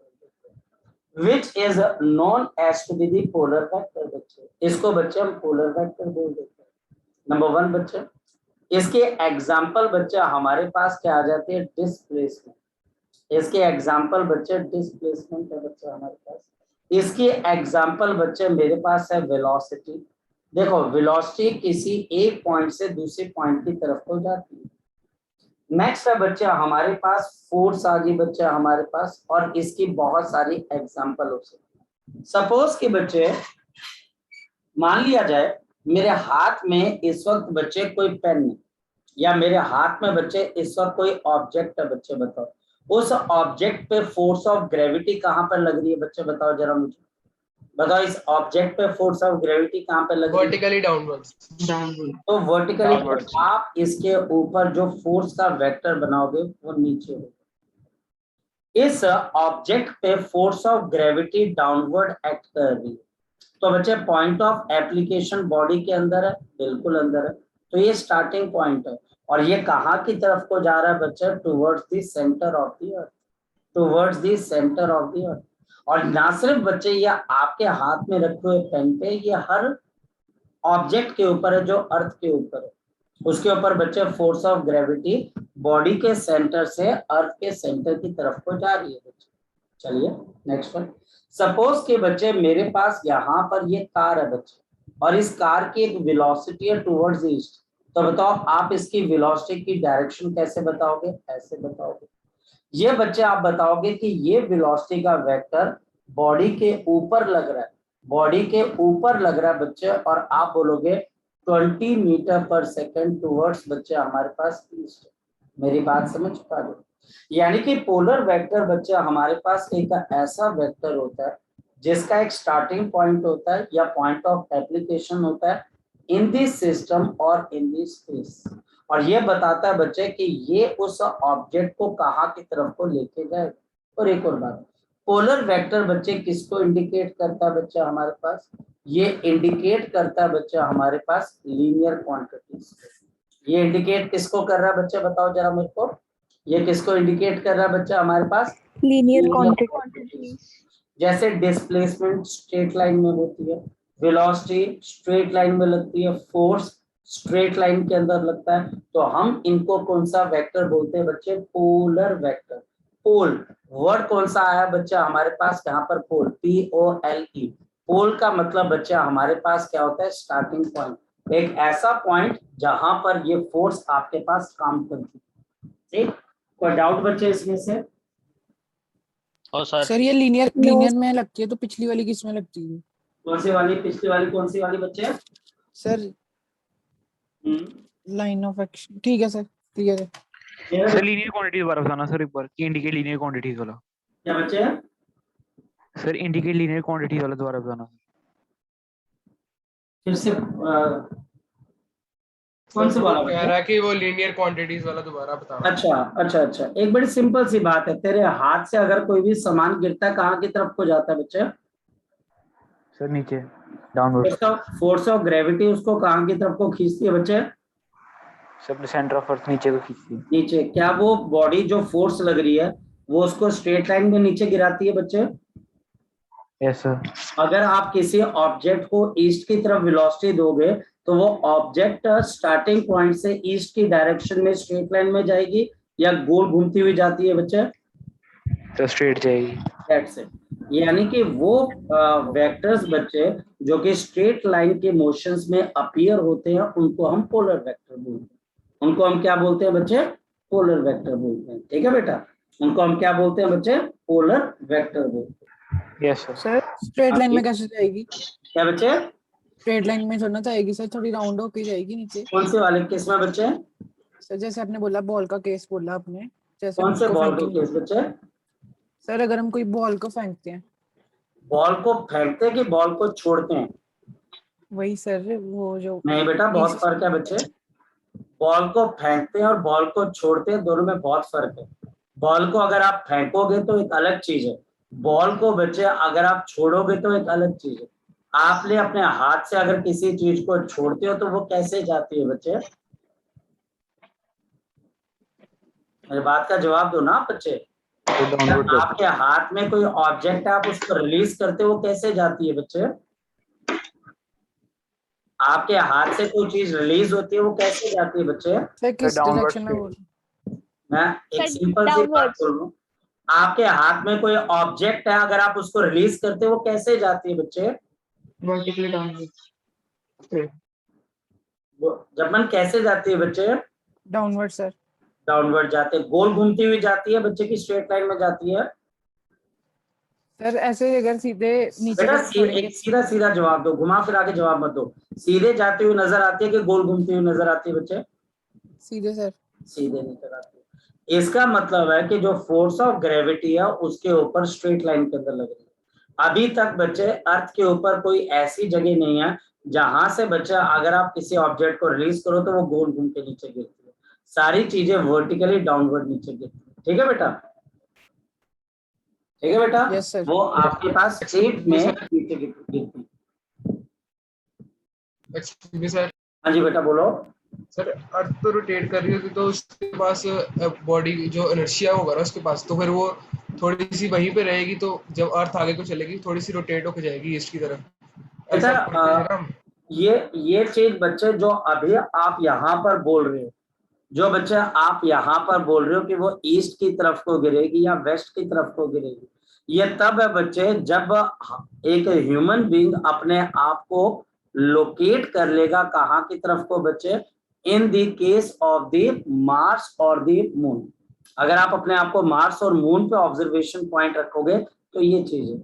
Speaker 1: which is known as to be the polar vector बच्चे, इसको बच्चे हम पोलर वेक्टर बोल देते हैं। नंबर वन बच्चे, इसके एग्जाम्पल बच्चे हमारे पास क्या आ जाते हैं, डिस्प्लेसमेंट, इसके एग्जाम्पल बच्चे डिस्प्लेसमेंट है बच्चे हमारे पास, इसकी एग्जाम्पल बच्चे मेरे पास है वेलोसिटी। देखो वेलोसिटी किसी एक पॉइंट से दूसरे पॉइंट की तरफ को जाती है। नेक्स्ट है बच्चा हमारे पास फोर्स आ गई बच्चा हमारे पास, और इसकी बहुत सारी एग्जांपल हो सकती है। सपोज के बच्चे मान लिया जाए मेरे हाथ में इस वक्त बच्चे कोई पेन है, या मेरे हाथ में बच्चे इस वक्त कोई ऑब्जेक्ट है बच्चे, बताओ उस ऑब्जेक्ट पे फोर्स ऑफ ग्रेविटी कहाँ पर लग रही है बच्चे, बताओ जरा मुझे, बताओ इस ऑब्जेक्ट पे फोर्स ऑफ ग्रेविटी कहाँ पे लग रही है,
Speaker 5: vertically downwards.
Speaker 1: तो वर्टिकली
Speaker 5: Downwards.
Speaker 1: आप इसके ऊपर जो फोर्स का वेक्टर बनाओगे वो नीचे होगा। इस ऑब्जेक्ट पे force of gravity downward act कर रही है, तो बच्चे पॉइंट ऑफ एप्लीकेशन बॉडी के अंदर है, बिल्कुल अंदर है, तो ये स्टार्टिंग पॉइंट है, और ये कहाँ की तरफ को जा रहा है बच्चे, towards the centre of the earth, towards the centre of the earth. और ना सिर्फ बच्चे ये आपके हाथ में रखे हुए पेन पे, ये हर ऑब्जेक्ट के ऊपर है जो अर्थ के ऊपर है, उसके ऊपर बच्चे फोर्स ऑफ ग्रेविटी बॉडी के सेंटर से अर्थ के सेंटर की तरफ को जा रही है बच्चे। चलिए नेक्स्ट वन, सपोज के बच्चे मेरे पास यहाँ पर ये कार है बच्चे, और इस कार की एक वेलोसिटी है टुवर्ड्स ईस्ट, तो बताओ आप इसकी वेलोसिटी की डायरेक्शन कैसे बताओगे, ऐसे बताओगे। ये बच्चे आप बताओगे कि ये वेलोसिटी का वेक्टर बॉडी के ऊपर लग रहा है, बॉडी के ऊपर लग रहा है बच्चे, और आप बोलोगे 20 मीटर पर सेकेंड टुवर्ड्स बच्चे हमारे पास ईस्ट। मेरी बात समझ पा रहे हो, यानी कि पोलर वेक्टर बच्चे हमारे पास एक ऐसा वेक्टर होता है जिसका एक स्टार्टिंग पॉइंट होता है या पॉइंट ऑफ एप्लीकेशन होता है इन दिस सिस्टम और इन दिस स्पेस, और ये बताता है बच्चे कि ये उस ऑब्जेक्ट को कहाँ की तरफ को लेके जाए। और एक और बात, पोलर वेक्टर बच्चे किसको इंडिकेट करता है बच्चा हमारे पास? ये इंडिकेट करता है बच्चा हमारे पास लीनियर क्वांटिटीज। ये इंडिकेट किसको कर रहा है बच्चा, बताओ जरा मेरे को। ये किसको इंडिकेट कर रहा है बच्चा हमारे पास?
Speaker 3: Linear
Speaker 1: quantities। जैसे डिस्प्लेसमेंट स्ट्रेट लाइन में होती है, वेलोसिटी स्ट्रेट लाइन में लगती है, फोर्स स्ट्रेट लाइन के अंदर लगता है, तो हम इनको कौन सा वेक्टर बोलते हैं बच्चे? Polar vector. पोल वर्ड कौन सा आया बच्चा हमारे पास यहाँ पर? पोल, POLE। पोल का मतलब बच्चा हमारे पास क्या होता है? स्टार्टिंग पॉइंट, एक ऐसा पॉइंट जहां पर ये फोर्स आपके पास काम करती है। ठीक, कोई डाउट बच्चे इसमें से?
Speaker 4: और सर
Speaker 2: सर ये लीनियर में लगती है तो पिछली वाली किस में लगती है?
Speaker 1: कौन सी वाली? पिछली वाली कौन सी वाली बच्चे?
Speaker 2: सर लाइन ऑफ एक्शन, ठीक है सर, क्लियर है।
Speaker 7: सर लीनियर क्वांटिटी दोबारा बताना सर एक बार, कि इंडिकेट लीनियर क्वांटिटीज वाला।
Speaker 1: क्या बच्चे?
Speaker 7: सर इंडिकेट लीनियर क्वांटिटीज वाला दोबारा बताना।
Speaker 1: फिर से कौन सा वाला
Speaker 5: कह रहा है कि वो लीनियर क्वांटिटीज वाला दोबारा बताना।
Speaker 1: अच्छा, एक बड़ी सिंपल सी बात है, तेरे हाथ से अगर कोई भी सामान गिरता है कहाँ की तरफ को जाता है बच्चे?
Speaker 7: सर नीचे, डाउनवर्ड।
Speaker 1: उसका फोर्स ऑफ ग्रेविटी उसको कहाँ की तरफ को खींचती है बच्चे?
Speaker 7: सर अपने सेंटर ऑफ अर्थ नीचे को खींचती है।
Speaker 1: नीचे। क्या वो बॉडी जो फोर्स लग रही है वो उसको स्ट्रेट लाइन में नीचे गिराती है बच्चे?
Speaker 7: Yes sir.
Speaker 1: अगर आप किसी ऑब्जेक्ट को ईस्ट की तरफ वेलोसिटी दोगे तो वो ऑब्जेक्ट स्टार्टिंग पॉइंट से ईस्ट की डायरेक्शन में स्ट्रेट लाइन में जाएगी या गोल घूमती हुई जाती है बच्चे?
Speaker 7: तो स्ट्रेट जाएगी।
Speaker 1: That's it. यानी कि वो वेक्टर्स बच्चे जो कि स्ट्रेट लाइन के मोशंस में अपीयर होते हैं उनको हम पोलर वेक्टर बोलते हैं। उनको हम क्या बोलते हैं बच्चे? पोलर वेक्टर बोलते हैं। ठीक है बेटा, उनको हम क्या बोलते हैं बच्चे? पोलर वेक्टर बोलते हैं।
Speaker 7: Yes sir.
Speaker 2: Sir straight line में कैसे जाएगी?
Speaker 1: क्या बच्चे?
Speaker 2: स्ट्रेट लाइन में थोड़ा जाएगी सर, थोड़ी राउंड होके जाएगी नीचे।
Speaker 1: कौन से वाले केस में बच्चे?
Speaker 2: सर जैसे आपने बोला बॉल का केस बोला आपने, जैसे
Speaker 1: कौन से
Speaker 2: उसको
Speaker 1: बॉल के
Speaker 2: फेंकेंगे।
Speaker 1: केस बच्चे?
Speaker 2: सर अगर हम कोई बॉल को फेंकते हैं,
Speaker 1: बॉल को फेंकते हैं कि बॉल को छोड़ते हैं?
Speaker 2: वही सर वो जो
Speaker 1: नहीं बेटा, बहुत फर्क है बच्चे। बॉल को फेंकते हैं और बॉल को छोड़ते हैं, दोनों में बहुत फर्क है। बॉल को अगर आप फेंकोगे तो एक अलग चीज है, बॉल को बच्चे अगर आप छोड़ोगे तो एक अलग चीज है। आपने अपने हाथ से अगर किसी चीज को छोड़ते हो तो वो कैसे जाती है बच्चे? मेरी बात का जवाब दो ना बच्चे। अगर आपके हाथ में कोई ऑब्जेक्ट है, आप उसको रिलीज करते हो, वो कैसे जाती है बच्चे? आपके हाथ से कोई चीज रिलीज होती है, वो कैसे जाती है बच्चे?
Speaker 2: सर किस
Speaker 7: डाउनवर्ड
Speaker 2: डायरेक्शन में
Speaker 7: स्ट्रेट।
Speaker 2: बोल?
Speaker 1: मैं एक सिंपल सी बात बोल रहा हूँ, आपके हाथ में कोई ऑब्जेक्ट है, अगर आप उसको रिलीज करते हो वो कैसे जाती है बच्चे?
Speaker 6: Vertically downward.
Speaker 1: जब मन कैसे जाती है बच्चे?
Speaker 2: Downward sir.
Speaker 1: डाउनवर्ड जाते हैं। गोल घूमती हुई जाती है बच्चे की स्ट्रेट लाइन में जाती है?
Speaker 2: सर ऐसे अगर सीधे नीचे
Speaker 1: बेटा
Speaker 2: को छोड़ेंगे,
Speaker 1: एक सीधा सीधा जवाब दो, घुमा फिरा के जवाब मत दो। सीधे जाती हुई नजर आती है कि गोल घूमती हुई नजर आती है बच्चे?
Speaker 2: सीधे सर।
Speaker 1: सीधे नजर आती है। इसका मतलब है कि जो फोर्स ऑफ ग्रेविटी है उसके ऊपर स्ट्रेट लाइन के अंदर लग रही है। अभी तक बच्चे अर्थ के ऊपर कोई ऐसी जगह नहीं है जहां से बच्चा अगर आप किसी ऑब्जेक्ट को रिलीज करो तो वो गोल घूम के नीचे गिरती है। सारी चीजें वर्टिकली डाउनवर्ड नीचे गिरती है। ठीक है बेटा? ठीक है बेटा?
Speaker 2: Yes sir.
Speaker 1: वो आपके पास स्ट्रेट में नीचे गिरती है।
Speaker 5: Excuse me sir.
Speaker 1: हाँ जी बेटा बोलो।
Speaker 5: सर अर्थ तो रोटेट कर रही होगी तो उसके पास बॉडी जो इनर्शिया होगा ना उसके पास, तो फिर वो थोड़ी सी वहीं पे रहेगी, तो जब अर्थ आगे को चलेगी थोड़ी सी रोटेट होकर जाएगी ईस्ट की तरफ। ऐसा करते हैं ना हम।
Speaker 1: ये चीज बच्चे जो अभी आप यहाँ पर बोल रहे हो, जो बच्चे आप यहाँ पर बोल रहे हो कि वो ईस्ट की तरफ को गिरेगी या वेस्ट की तरफ को गिरेगी, ये तब है बच्चे जब एक ह्यूमन बीइंग अपने आप को लोकेट कर लेगा कहाँ की तरफ को बच्चे? In the case of the Mars और द मून। अगर आप अपने आप को मार्स और मून पे ऑब्जर्वेशन पॉइंट रखोगे तो ये चीज है।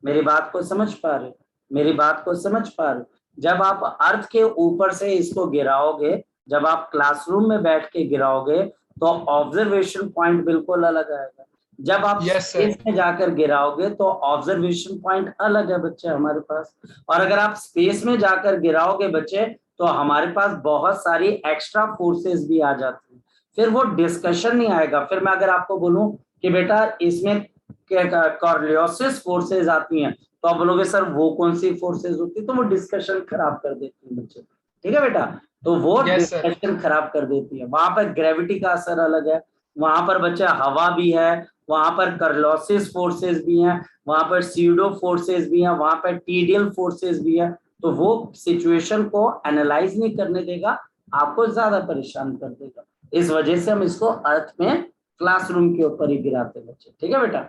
Speaker 1: मेरी बात को समझ पा रहे? मेरी बात को समझ पा रहे? जब आप अर्थ के ऊपर से इसको गिराओगे, जब आप क्लासरूम में बैठ के गिराओगे तो ऑब्जर्वेशन पॉइंट बिल्कुल अलग आएगा। जब आप स्पेस में जाकर गिराओगे तो ऑब्जर्वेशन पॉइंट अलग है बच्चे हमारे पास। और अगर आप स्पेस में जाकर गिराओगे बच्चे तो हमारे पास बहुत सारी एक्स्ट्रा फोर्सेस भी आ जाती हैं, फिर वो डिस्कशन नहीं आएगा। फिर मैं अगर आपको बोलूं कि बेटा इसमें कॉर्लियोसिस फोर्सेस आती हैं, तो आप बोलोगे सर वो कौन सी फोर्सेस होती है, तो वो डिस्कशन खराब कर देती है बच्चे, ठीक है बेटा। तो वो
Speaker 5: Yes, sir.
Speaker 1: डिस्कशन खराब कर देती है। वहां पर ग्रेविटी का असर अलग है, वहां पर बच्चा हवा भी है, वहां पर कॉर्लियोसिस फोर्सेस भी हैं, वहां पर सीडो फोर्सेस भी हैं, वहां पर टीडियल फोर्सेस भी है। तो वो सिचुएशन को एनालाइज नहीं करने देगा, आपको ज्यादा परेशान कर देगा। इस वजह से हम इसको अर्थ में क्लासरूम के ऊपर ही गिराते बच्चे, ठीक है बेटा,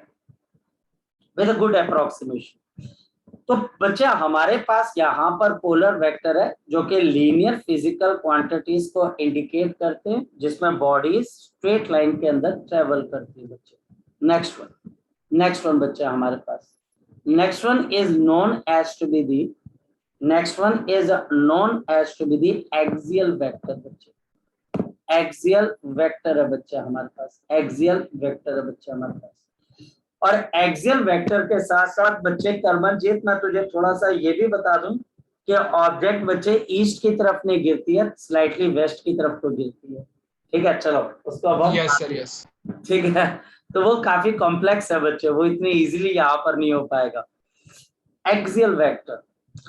Speaker 1: विद अ गुड अप्रोक्सीमेशन। तो बच्चे हमारे पास यहाँ पर पोलर वेक्टर है जो कि लीनियर फिजिकल क्वांटिटीज को इंडिकेट करते हैं, जिसमें बॉडी स्ट्रेट लाइन के अंदर ट्रेवल करती है बच्चे। नेक्स्ट वन बच्चे हमारे पास, next one is known as to be the axial vector बच्चे। एक्सियल वेक्टर है बच्चा हमारे पास, एक्सियल वेक्टर है बच्चा हमारे पास। और एक्सियल वेक्टर के साथ साथ बच्चे कर्मजीत, मैं तुझे थोड़ा सा ये भी बता दूं कि ऑब्जेक्ट बच्चे ईस्ट की तरफ नहीं गिरती है, स्लाइटली वेस्ट की तरफ को गिरती है, ठीक है। चलो उसको अब हम
Speaker 5: Yes, sir. Yes.
Speaker 1: ठीक है, तो वो काफी कॉम्प्लेक्स है बच्चे, वो इतनी इजीली यहाँ पर नहीं हो पाएगा। एक्सियल वेक्टर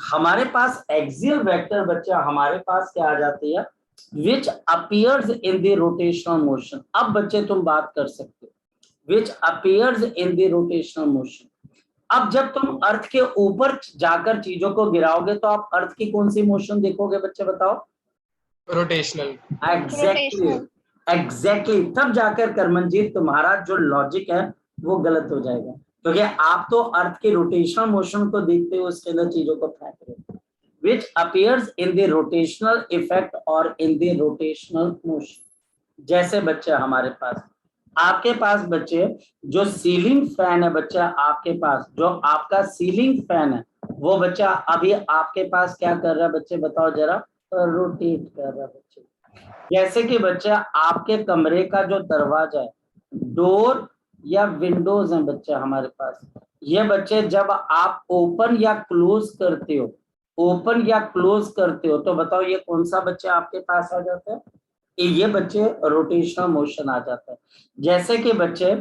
Speaker 1: हमारे पास, एक्सियल वेक्टर बच्चा हमारे पास क्या आ जाती है, which appears in the rotational motion. अब बच्चे तुम बात कर सकते हो, which appears in the rotational motion. अब जब तुम अर्थ के ऊपर जाकर चीजों को गिराओगे तो आप अर्थ की कौन सी मोशन देखोगे बच्चे, बताओ।
Speaker 5: Rotational.
Speaker 1: एग्जैक्टली तब जाकर कर्मनजीत तुम्हारा जो लॉजिक है वो गलत हो जाएगा, क्योंकि आप तो अर्थ के रोटेशनल मोशन को देखते हो, उसके अंदर चीजों को फेंक रहे हो। Which appears in the rotational effect और इन द रोटेशनल मोशन। जैसे बच्चे हमारे पास, आपके पास बच्चे जो सीलिंग फैन है बच्चा, आपके पास जो आपका सीलिंग फैन है वो बच्चा अभी आपके पास क्या कर रहा है बच्चे, बताओ जरा, रोटेट कर रहा है बच्चे। जैसे कि बच्चा आपके कमरे का जो दरवाजा है, डोर या विंडोज है बच्चा हमारे पास, ये बच्चे जब आप ओपन या क्लोज करते हो, ओपन या क्लोज करते हो, तो बताओ ये कौन सा बच्चा आपके पास आ जाता है, ये बच्चे रोटेशनल मोशन आ जाता है। जैसे कि बच्चे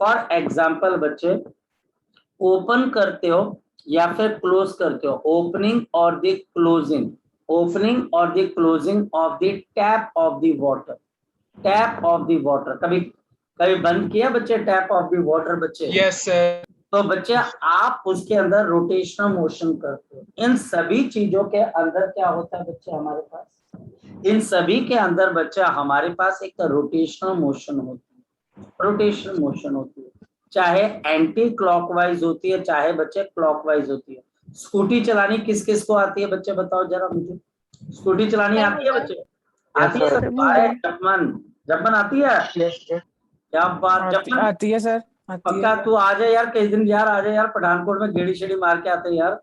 Speaker 1: फॉर एग्जांपल बच्चे ओपन करते हो या फिर क्लोज करते हो, ओपनिंग और द क्लोजिंग, ओपनिंग और the closing of the tap of the water, tap of the water. कभी कभी बंद किया बच्चे टैप ऑफ द वाटर बच्चे?
Speaker 5: Yes, sir.
Speaker 1: तो बच्चे आप उसके अंदर रोटेशनल मोशन करते हो। इन सभी चीजों के अंदर क्या होता है बच्चे हमारे पास, इन सभी के अंदर बच्चा हमारे पास एक रोटेशनल मोशन होती है, रोटेशनल मोशन होती है, चाहे एंटी क्लॉकवाइज होती है चाहे बच्चे क्लॉकवाइज होती है। स्कूटी चलानी किस किस को आती है बच्चे, बताओ जरा मुझे, स्कूटी चलानी आती है बच्चे? आती है सर, जपमन आती है? क्या बात, जपमन
Speaker 2: आती है सर, आती
Speaker 1: पक्का
Speaker 2: है।
Speaker 1: तू आ जाए यार किस दिन यार, आ जाए यार, पठानकोट में गेड़ी शेड़ी मार के आते यार,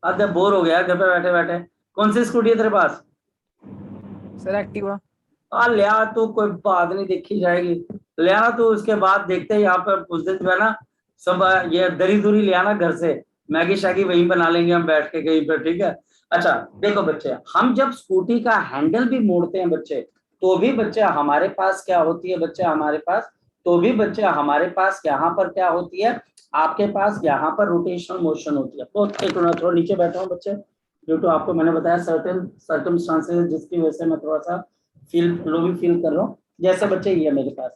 Speaker 1: आज बोर हो गया घर पे बैठे बैठे। कौन सी स्कूटी है तेरे पास?
Speaker 2: Sir Activa.
Speaker 1: ले आ तू, कोई बात नहीं, देखी जाएगी, ले आना तू। उसके बाद देखते हैं यहाँ पर उस दिन जो है ना, सब ये दरी दूरी ले आना घर से, मैगी शैगी वहीं बना लेंगे हम बैठ के कहीं पर, ठीक है। अच्छा देखो बच्चे, हम जब स्कूटी का हैंडल भी मोड़ते हैं बच्चे, तो भी बच्चे हमारे पास क्या होती है बच्चे, हमारे पास तो भी बच्चे हमारे पास यहाँ पर क्या होती है, आपके पास यहाँ पर रोटेशनल मोशन होती है। तो एक मिनट थोड़ा नीचे बैठा हूँ बच्चे, ड्यू टू आपको मैंने बताया सर्टेन सर्कमस्टांसेस जिसकी वजह से मैं थोड़ा सा लो भी फील कर रहा हूँ। जैसे बच्चे ये मेरे पास,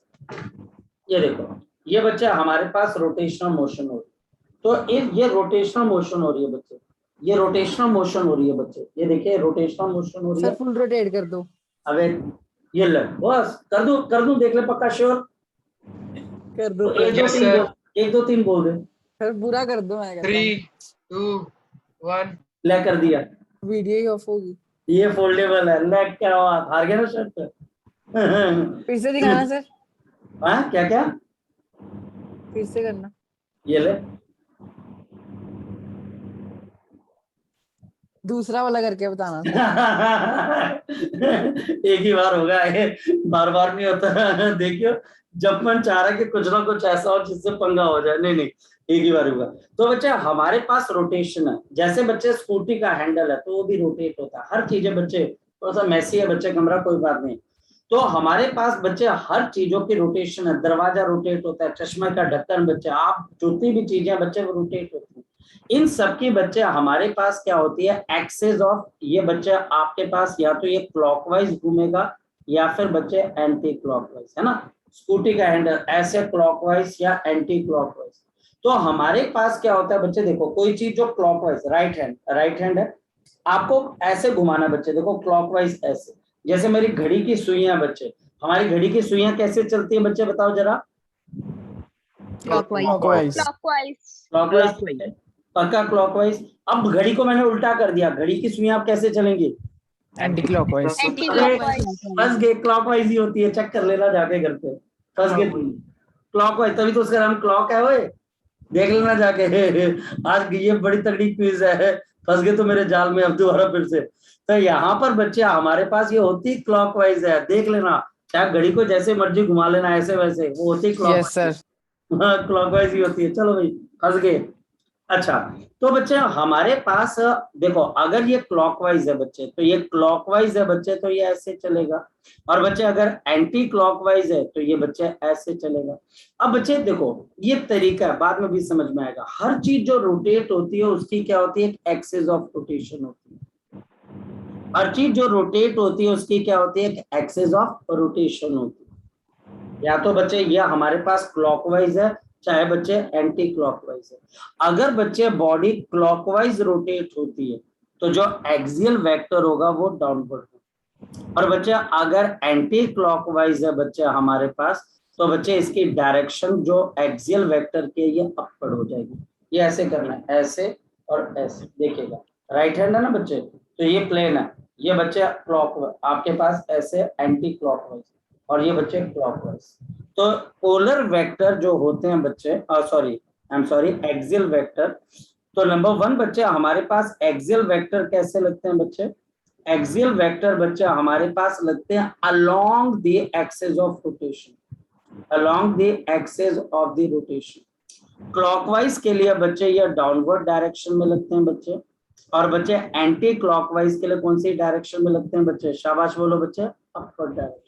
Speaker 1: ये देखो, ये बच्चे हमारे पास रोटेशनल मोशन हो रही है, तो ये रोटेशनल मोशन हो रही है बच्चे, ये रोटेशनल मोशन हो रही है बच्चे, ये देखिए रोटेशनल मोशन हो रही
Speaker 2: सर
Speaker 1: है।
Speaker 2: फुल रोटेट कर दो।
Speaker 1: अबे ये ले बस, कर दूं देख ले, पक्का श्योर?
Speaker 2: कर दो
Speaker 1: तो एक दो तीन बोल दे।
Speaker 2: सर, पूरा कर दो। मैं
Speaker 5: 3, 2, 1.
Speaker 1: ले कर दिया,
Speaker 2: वीडियो ही ऑफ होगी।
Speaker 1: ये फोल्डेबल है। ले क्या हुआ, हार गया ना शर्ट?
Speaker 2: फिर से दिखाना सर,
Speaker 1: हाँ क्या क्या,
Speaker 2: फिर से करना।
Speaker 1: ये ले,
Speaker 2: दूसरा वाला करके बताना।
Speaker 1: एक ही बार होगा ये, बार बार नहीं होता। देखियो, जब मन चाह रहा है कि कुछ ना कुछ ऐसा हो जिससे पंगा हो जाए, नहीं एक ही बार होगा। तो बच्चे हमारे पास रोटेशन है, जैसे बच्चे स्कूटी का हैंडल है तो वो भी रोटेट होता है, हर चीजें बच्चे थोड़ा सा मैसी है बच्चे कमरा, कोई बात नहीं। तो हमारे पास बच्चे हर चीजों की रोटेशन है, दरवाजा रोटेट होता है, चश्मे का ढक्कन बच्चे, आप जितनी भी चीजें बच्चे वो रोटेट होती हैं। इन सब की बच्चे हमारे पास क्या होती है, एक्सेस ऑफ, ये बच्चे आपके पास या तो ये क्लॉकवाइज घूमेगा या फिर बच्चे एंटी क्लॉकवाइज, है ना। स्कूटी का हैंडल ऐसे क्लॉकवाइज या एंटी क्लॉकवाइज। तो हमारे पास क्या होता है बच्चे, देखो कोई चीज जो क्लॉकवाइज, राइट हैंड है, आपको ऐसे घुमाना बच्चे, देखो क्लॉकवाइज ऐसे, जैसे मेरी घड़ी की सुइयां बच्चे, हमारी घड़ी की सुइयां कैसे चलती है बच्चे बताओ जरा।
Speaker 2: Clockwise.
Speaker 1: क्लॉकवाइज, पक्का क्लॉकवाइज। अब घड़ी को मैंने उल्टा कर दिया, घड़ी की सुइयां अब कैसे चलेंगी,
Speaker 2: एंटी क्लॉकवाइज।
Speaker 3: एंटी
Speaker 1: अरे
Speaker 3: क्लॉकवाइज।
Speaker 1: फंस गए, क्लॉकवाइज ही होती है, चेक कर लेना जाके घर पे, फंस गए क्लॉकवाइज, तभी तो उसका नाम क्लॉक है। ओए देख लेना जाके आज ये बड़ी तगड़ी क्विज है, फंस गए तो मेरे जाल में अब दोबारा फिर से। तो यहाँ पर बच्चे हमारे पास ये होती क्लॉकवाइज है, देख लेना, चाहे घड़ी को जैसे मर्जी घुमा लेना ऐसे वैसे, वो होती
Speaker 2: यस
Speaker 1: क्लॉकवाइज,
Speaker 2: सर।
Speaker 1: क्लॉकवाइज ही होती है। चलो भाई फंस गए। अच्छा तो बच्चे हमारे पास देखो, अगर ये क्लॉकवाइज है बच्चे तो ये क्लॉकवाइज है बच्चे, तो ये ऐसे चलेगा, और बच्चे अगर एंटी क्लॉकवाइज है तो ये बच्चे ऐसे चलेगा। अब बच्चे देखो ये तरीका है, बाद में भी समझ में आएगा। हर चीज जो रोटेट होती है उसकी क्या होती है, एक एक्सिस ऑफ रोटेशन होती है। हर चीज जो रोटेट होती है उसकी क्या होती है, एक एक्सिस ऑफ रोटेशन होती है। या तो बच्चे ये हमारे पास क्लॉकवाइज है, चाहे बच्चे एंटी क्लॉकवाइज है। अगर बच्चे बॉडी क्लॉकवाइज रोटेट होती है तो जो एक्सियल वेक्टर होगा वो डाउनवर्ड होगा, और बच्चे अगर एंटी क्लॉकवाइज है बच्चे हमारे पास, तो बच्चे इसकी डायरेक्शन जो एक्सियल वेक्टर के ये अपवर्ड हो जाएगी। ये ऐसे करना है, ऐसे और ऐसे, देखिएगा राइट हैंड है ना बच्चे, तो ये प्लेन है, ये बच्चे क्लॉक आपके पास ऐसे एंटी क्लॉकवाइज, और ये बच्चे क्लॉकवाइज। तो पोलर वेक्टर जो होते हैं बच्चे, एक्सियल वेक्टर, तो नंबर 1 बच्चे हमारे पास एक्सियल वेक्टर कैसे लगते हैं बच्चे, एक्सियल वेक्टर बच्चे हमारे पास लगते हैं along the axis of rotation, along the axis of the rotation. Clockwise के लिए बच्चे ये डाउनवर्ड डायरेक्शन में लगते हैं बच्चे, और बच्चे एंटी क्लॉकवाइज के लिए कौन सी डायरेक्शन में लगते हैं बच्चे, शाबाश बोलो बच्चे, अपवर्ड डायरेक्शन।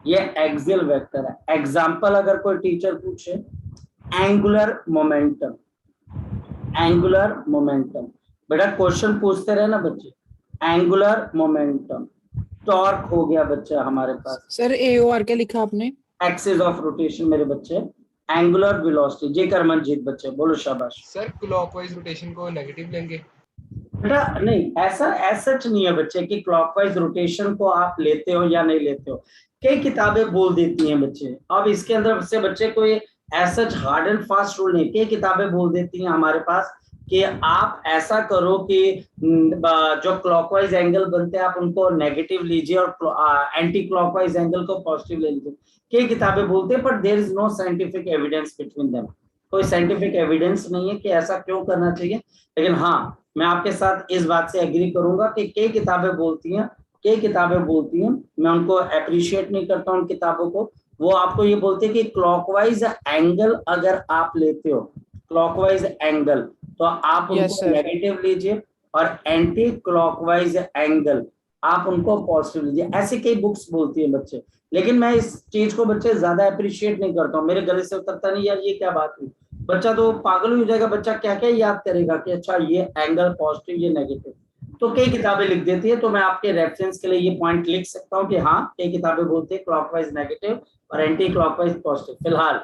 Speaker 1: ये एक्सियल वेक्टर है। एग्जाम्पल अगर कोई टीचर पूछे, एंगुलर मोमेंटम, एंगुलर मोमेंटम, बेटा क्वेश्चन पूछते रहे ना बच्चे, एंगुलर मोमेंटम, टॉर्क हो गया बच्चे हमारे पास,
Speaker 2: सर AOR क्या लिखा आपने?
Speaker 1: एक्सिस ऑफ रोटेशन मेरे बच्चे, एंगुलर वेलोसिटी। जी करमनजीत बच्चे बोलो शाबाश।
Speaker 5: सर क्लॉकवाइज रोटेशन को नेगेटिव लेंगे?
Speaker 1: बेटा नहीं, ऐसा सच नहीं है बच्चे कि क्लॉकवाइज रोटेशन को आप लेते हो या नहीं लेते हो, कई किताबें बोल देती हैं बच्चे। अब इसके अंदर से बच्चे कोई ऐसा हार्ड एंड फास्ट रूल नहीं, कई किताबें बोल देती हैं हमारे पास कि आप ऐसा करो कि जो क्लॉकवाइज एंगल बनते हैं आप उनको नेगेटिव लीजिए और एंटी क्लॉकवाइज एंगल को पॉजिटिव ले लीजिए, कई किताबें बोलते हैं, पर there is no scientific evidence between them. कोई साइंटिफिक एविडेंस नहीं है कि ऐसा क्यों करना चाहिए, लेकिन हाँ मैं आपके साथ इस बात से एग्री करूंगा कि कई किताबें बोलती हैं, मैं उनको अप्रिशिएट नहीं करता उन किताबों को। वो आपको ये बोलते हैं कि क्लॉकवाइज एंगल अगर आप लेते हो, क्लॉकवाइज एंगल, तो आप
Speaker 2: Yes,
Speaker 1: उनको
Speaker 2: sir.
Speaker 1: नेगेटिव लीजिए, और एंटी क्लॉकवाइज एंगल आप उनको पॉजिटिव लीजिए। ऐसे कई बुक्स बोलती है बच्चे, लेकिन मैं इस चीज को बच्चे ज्यादा अप्रिशिएट नहीं करता हूँ, मेरे गले से उतरता नहीं यार ये क्या बात हुई, बच्चा तो पागल हो जाएगा, बच्चा क्या क्या याद करेगा कि अच्छा ये एंगल पॉजिटिव ये नेगेटिव। तो कई किताबें लिख देती है, तो मैं आपके रेफरेंस के लिए ये पॉइंट लिख सकता हूँ कि हाँ कई किताबें बोलती है क्लॉकवाइज नेगेटिव और एंटी क्लॉकवाइज पॉजिटिव। फिलहाल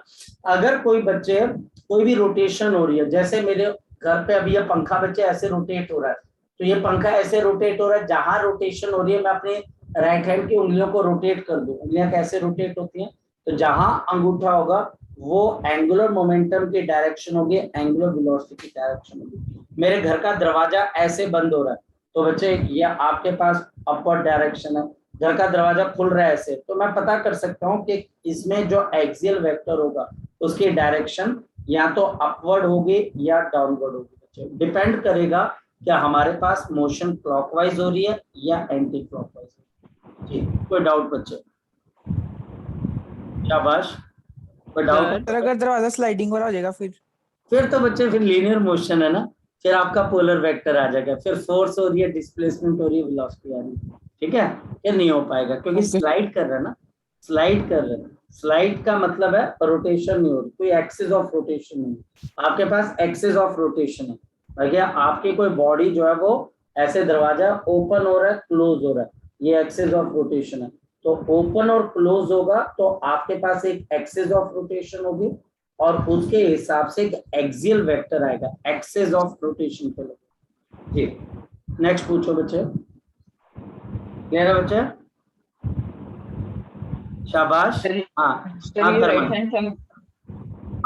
Speaker 1: अगर कोई बच्चे कोई भी रोटेशन हो रही है, जैसे मेरे घर पे अभी ये पंखा बच्चे ऐसे रोटेट हो रहा है, तो ये पंखा ऐसे रोटेट हो रहा है, जहां रोटेशन हो रही है मैं अपने राइट हैंड की उंगलियों को रोटेट कर दूं, उंगलियां कैसे रोटेट होती हैं, तो जहां अंगूठा होगा वो एंगुलर मोमेंटम की डायरेक्शन होगी, एंगुलर वेलोसिटी की डायरेक्शन होगी। मेरे घर का दरवाजा ऐसे बंद हो रहा है, तो बच्चे ये आपके पास अपवर्ड डायरेक्शन है, घर का दरवाजा खुल रहा है ऐसे, तो मैं पता कर सकता हूँ कि इसमें जो एक्सियल वेक्टर होगा उसकी डायरेक्शन या तो अपवर्ड होगी या डाउनवर्ड होगी। बच्चे डिपेंड करेगा क्या हमारे पास मोशन क्लॉकवाइज हो रही है या एंटी क्लॉकवाइज। जी कोई डाउट बच्चे? शाबाश, कोई डाउट?
Speaker 2: सर अगर दरवाजा स्लाइडिंग वाला हो जाएगा
Speaker 1: फिर तो बच्चे फिर लीनियर मोशन है ना, फिर आपका पोलर वेक्टर आ जाएगा, फिर फोर्स हो रही है, डिस्प्लेसमेंट हो रही है, वेलोसिटी आ रही है। ठीक है, ये नहीं हो पाएगा क्योंकि
Speaker 2: Okay.
Speaker 1: स्लाइड कर रहे हैं ना, स्लाइड कर रहे हैं। स्लाइड का मतलब है रोटेशन नहीं हो रही, कोई एक्सिस ऑफ रोटेशन नहीं। आपके पास एक्सिस ऑफ रोटेशन है भैया, आपकी कोई बॉडी जो है वो ऐसे दरवाजा ओपन हो रहा है, क्लोज हो रहा है, ये एक्सिस ऑफ रोटेशन है। तो ओपन और क्लोज होगा तो आपके पास एक एक्सिस ऑफ रोटेशन होगी और उसके हिसाब से एक एक्सियल वेक्टर आएगा एक्सिस ऑफ रोटेशन पे लगे। जी नेक्स्ट पूछो बच्चे, क्लियर है बच्चे? शाबाश।
Speaker 6: सर
Speaker 1: हाँ
Speaker 6: सर
Speaker 1: हाँ
Speaker 6: ये
Speaker 1: करमन।
Speaker 6: राइट हैंड थंब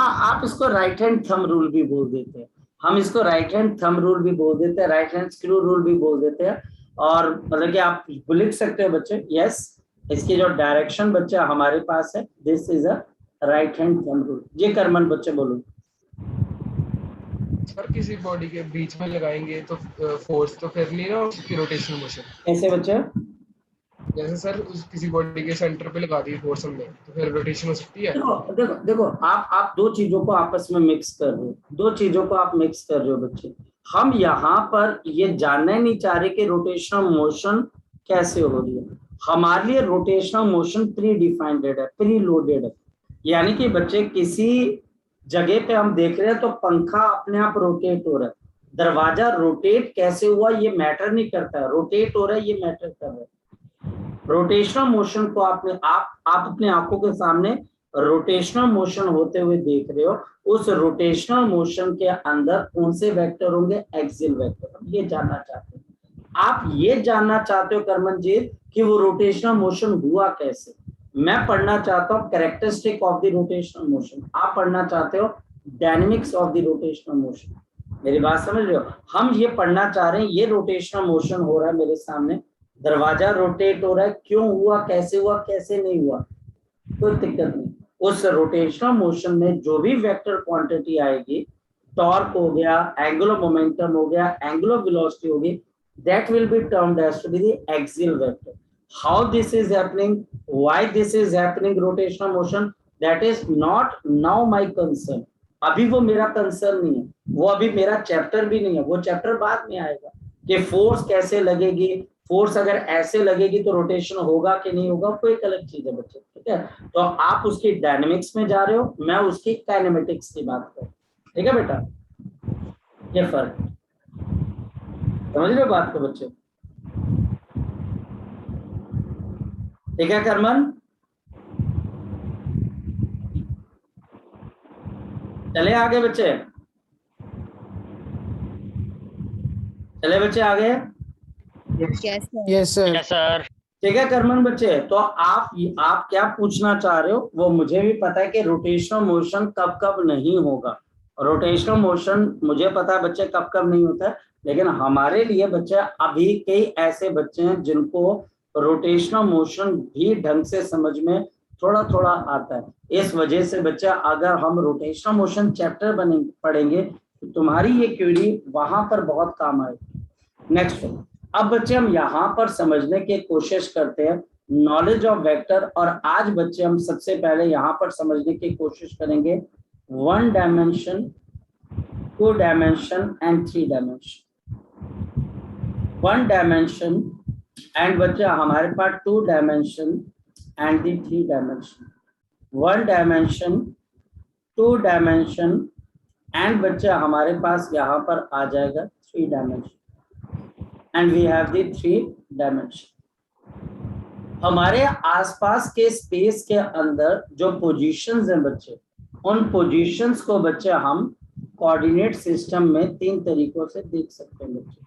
Speaker 1: हाँ आप इसको राइट हैंड थंब रूल भी बोल देते हैं, हम इसको राइट हैंड थंब रूल भी बोल देते हैं, राइट हैंड स्क्रू रूल भी बोल देते हैं। और मतलब कि आप लिख सकते हो बच्चे, यस इसकी जो डायरेक्शन बच्चे हमारे पास है, this is a right hand thumb rule. ये करमन बच्चे बोलो।
Speaker 5: सर किसी बॉडी के बीच में लगाएंगे तो फोर्स तो फिर नहीं ना उसकी रोटेशनल मोशन।
Speaker 1: कैसे बच्चे?
Speaker 5: जैसे सर किसी बॉडी के सेंटर पे लगा दी फोर्स हमने तो फिर रोटेशन हो सकती है।
Speaker 1: देखो देखो देखो आप दो चीजों को आपस में मिक्स कर रहे हो, दो चीजों को आप मिक्स कर रहे हो बच्चे। हम यहाँ पर ये जानना ही नहीं चाह रहे कि रोटेशनल मोशन कैसे हो रही है। हमारे लिए रोटेशनल मोशन प्री डिफाइंड है, प्री लोडेड है। यानी कि बच्चे किसी जगह पे हम देख रहे हैं तो पंखा अपने आप रोटेट हो रहा है, दरवाजा रोटेट कैसे हुआ ये मैटर नहीं करता, रोटेट हो रहा है ये मैटर कर रहा है। रोटेशनल मोशन को आप अपने आंखों के सामने रोटेशनल मोशन होते हुए देख रहे हो, उस रोटेशनल मोशन के अंदर कौन से वेक्टर होंगे? Axial vector. ये जानना चाहते हैं आप, ये जानना चाहते हो करमनजीत कि वो रोटेशनल मोशन हुआ कैसे। मैं पढ़ना चाहता हूँ characteristic of the rotational motion, आप पढ़ना चाहते हो dynamics of the rotational motion. मेरी बात समझ रहे हो? हम ये पढ़ना चाह रहे हैं ये रोटेशनल मोशन हो रहा है मेरे सामने, दरवाजा रोटेट हो रहा है, क्यों हुआ, कैसे नहीं हुआ, कोई दिक्कत नहीं। उस रोटेशनल मोशन में जो भी वेक्टर क्वांटिटी आएगी, टॉर्क हो गया, एंगुलर मोमेंटम हो गया, एंगुलर वेलोसिटी होगी, that will be termed as to be the axial vector. How this is happening, why this is happening rotational motion, that is not now my concern. अभी वो मेरा concern नहीं है, वो अभी मेरा चैप्टर भी नहीं है, वो चैप्टर बाद में आएगा कि फोर्स कैसे लगेगी, फोर्स अगर ऐसे लगेगी तो रोटेशन होगा कि नहीं होगा, कोई एक अलग चीज है बच्चे। ठीक है, तो आप उसकी डायनेमिक्स में जा रहे हो, मैं उसकी काइनेमेटिक्स की बात कर, ठीक है बेटा, ये फर्क समझ रहे हो बात को बच्चे? ठीक है करमन, चले आगे बच्चे, चले बच्चे आगे।
Speaker 3: Yes, sir.
Speaker 2: Yes, sir.
Speaker 4: Sir
Speaker 1: ठीक है करमन बच्चे, तो आप क्या पूछना चाह रहे हो वो मुझे भी पता है कि रोटेशनल मोशन कब कब नहीं होगा। रोटेशनल मोशन मुझे पता है बच्चे कब कब नहीं होता है, लेकिन हमारे लिए बच्चे अभी कई ऐसे बच्चे हैं जिनको रोटेशनल मोशन भी ढंग से समझ में थोड़ा थोड़ा आता है। इस वजह से बच्चे अगर हम रोटेशनल मोशन चैप्टर पढ़ेंगे तो तुम्हारी ये क्वेरी वहां पर बहुत काम आएगी। नेक्स्ट, अब बच्चे हम यहाँ पर समझने की कोशिश करते हैं नॉलेज ऑफ वेक्टर, और आज बच्चे हम सबसे पहले यहाँ पर समझने की कोशिश करेंगे 1 dimension, 2 dimension and 3 dimension. 1 dimension and बच्चे हमारे पास 2 dimension and the 3 dimension. 1 dimension, 2 dimension and बच्चे हमारे पास यहाँ पर आ जाएगा 3 dimension, and we have the 3 dimension। हमारे आसपास के स्पेस के अंदर जो पोजीशंस हैं बच्चे, उन पोजीशंस को बच्चे हम कोऑर्डिनेट सिस्टम में 3 तरीकों से देख सकते हैं बच्चे।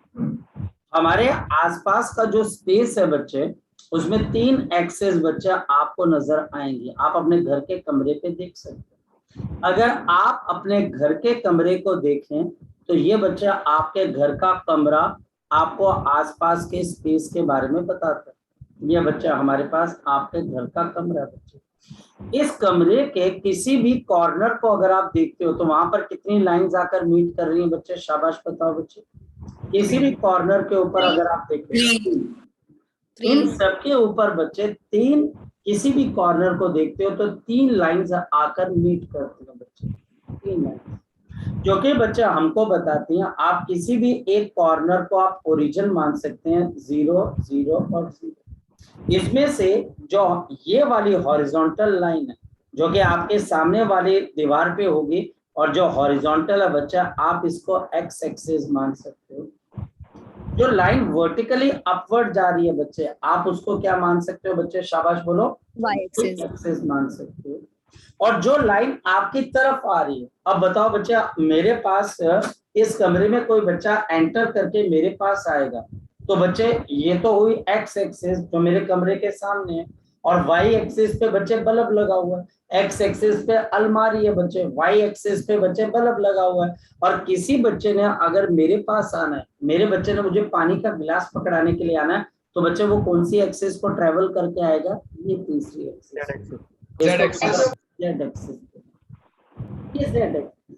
Speaker 1: हमारे आसपास का जो स्पेस है बच्चे, उसमें 3 एक्सेस बच्चे आपको नजर आएंगे, आप अपने घर के कमरे पे देख सकते हैं। अगर आप अपने घर के कमरे को देखें तो ये बच्चे आपके घर का कमरा आपको आसपास के स्पेस के बारे में बताता है। ये बच्चा हमारे पास आपके घर का कमरा बच्चे, इस कमरे के किसी भी कॉर्नर को अगर आप देखते हो तो वहां पर कितनी लाइंस आकर मीट कर रही हैं बच्चे? शाबाश बताओ बच्चे। किसी भी कॉर्नर के ऊपर अगर आप देखते हो, इन सबके ऊपर बच्चे 3, किसी भी कॉर्नर को देखते हो तो 3 लाइंस आकर मीट करती हैं बच्चे, 3 लाइंस। जो कि बच्चे हमको बताती हैं आप किसी भी एक कॉर्नर को आप ओरिजिन मान सकते हैं, 0 0 और 0। इसमें से जो ये वाली हॉरिजॉन्टल लाइन है जो कि आपके सामने वाली दीवार पे होगी और जो हॉरिजॉन्टल है बच्चा आप इसको एक्स एक्सिस मान सकते हो। जो लाइन वर्टिकली अपवर्ड जा रही है बच्चे आप उसको क्या मान सकते हो बच्चे, शाबाश बोलो,
Speaker 3: Y axis.
Speaker 1: एक्सिस मान सकते हो। और जो लाइन आपकी तरफ आ रही है, अब बताओ बच्चा मेरे पास इस कमरे में कोई बच्चा एंटर करके मेरे पास आएगा तो बच्चे ये तो हुई एक्स एक्सिस जो मेरे कमरे के सामने है, और वाई एक्सिस पे बच्चे बल्ब लगा हुआ है, एक्स एक्सिस पे अलमारी है बच्चे, वाई एक्सिस पे बच्चे बल्ब लगा हुआ है। और किसी बच्चे ने अगर मेरे पास आना है, मेरे बच्चे ने मुझे पानी का गिलास पकड़ाने के लिए आना है तो बच्चे वो कौन सी एक्सिस को ट्रेवल करके आएगा, ये तीसरी axis,
Speaker 5: Z axis.
Speaker 1: Z axis. ये Z एक्सिस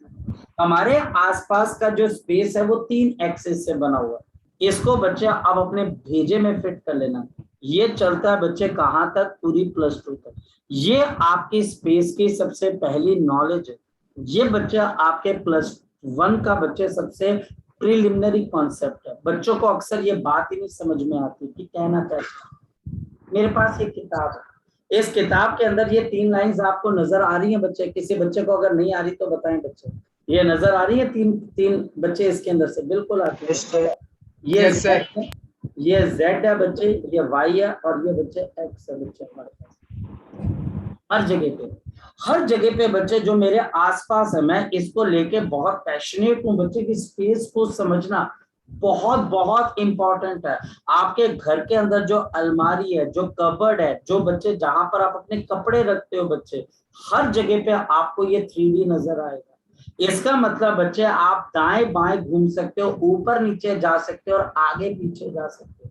Speaker 1: हमारे आसपास का जो स्पेस है वो 3 एक्सिस से बना हुआ है। इसको बच्चे अब अपने भेजे में फिट कर लेना। ये चलता है बच्चे कहाँ तक, पूरी +2 तक। ये आपकी स्पेस की सबसे पहली नॉलेज है। ये बच्चा आपके +1 का बच्चे सबसे प्रिलिमिनरी कॉन्सेप्ट है। बच्चों को अक्सर ये बात ही नहीं समझ में आती कि कहना क्या है। मेरे पास एक किताब है, इस किताब के अंदर ये 3 लाइंस आपको नजर आ रही हैं बच्चे, किसी बच्चे को अगर नहीं आ रही तो बताएं बच्चे, ये नजर आ रही है तीन बच्चे इसके अंदर से बिल्कुल आती है। ये
Speaker 5: Yes, sir.
Speaker 1: Z है, ये Z है बच्चे, ये Y है और ये बच्चे X है बच्चे हमारे पास। हर जगह पे बच्चे जो मेरे आसपास है मैं इसको लेके बहुत पैशनेट हूँ बच्चे की स्पेस को समझना बहुत बहुत इंपॉर्टेंट है। आपके घर के अंदर जो अलमारी है, जो कबर्ड है, जो बच्चे जहां पर आप अपने कपड़े रखते हो बच्चे, हर जगह पे आपको ये 3D नजर आएगा। इसका मतलब बच्चे आप दाएं बाएं घूम सकते हो, ऊपर नीचे जा सकते हो और आगे पीछे जा सकते हो।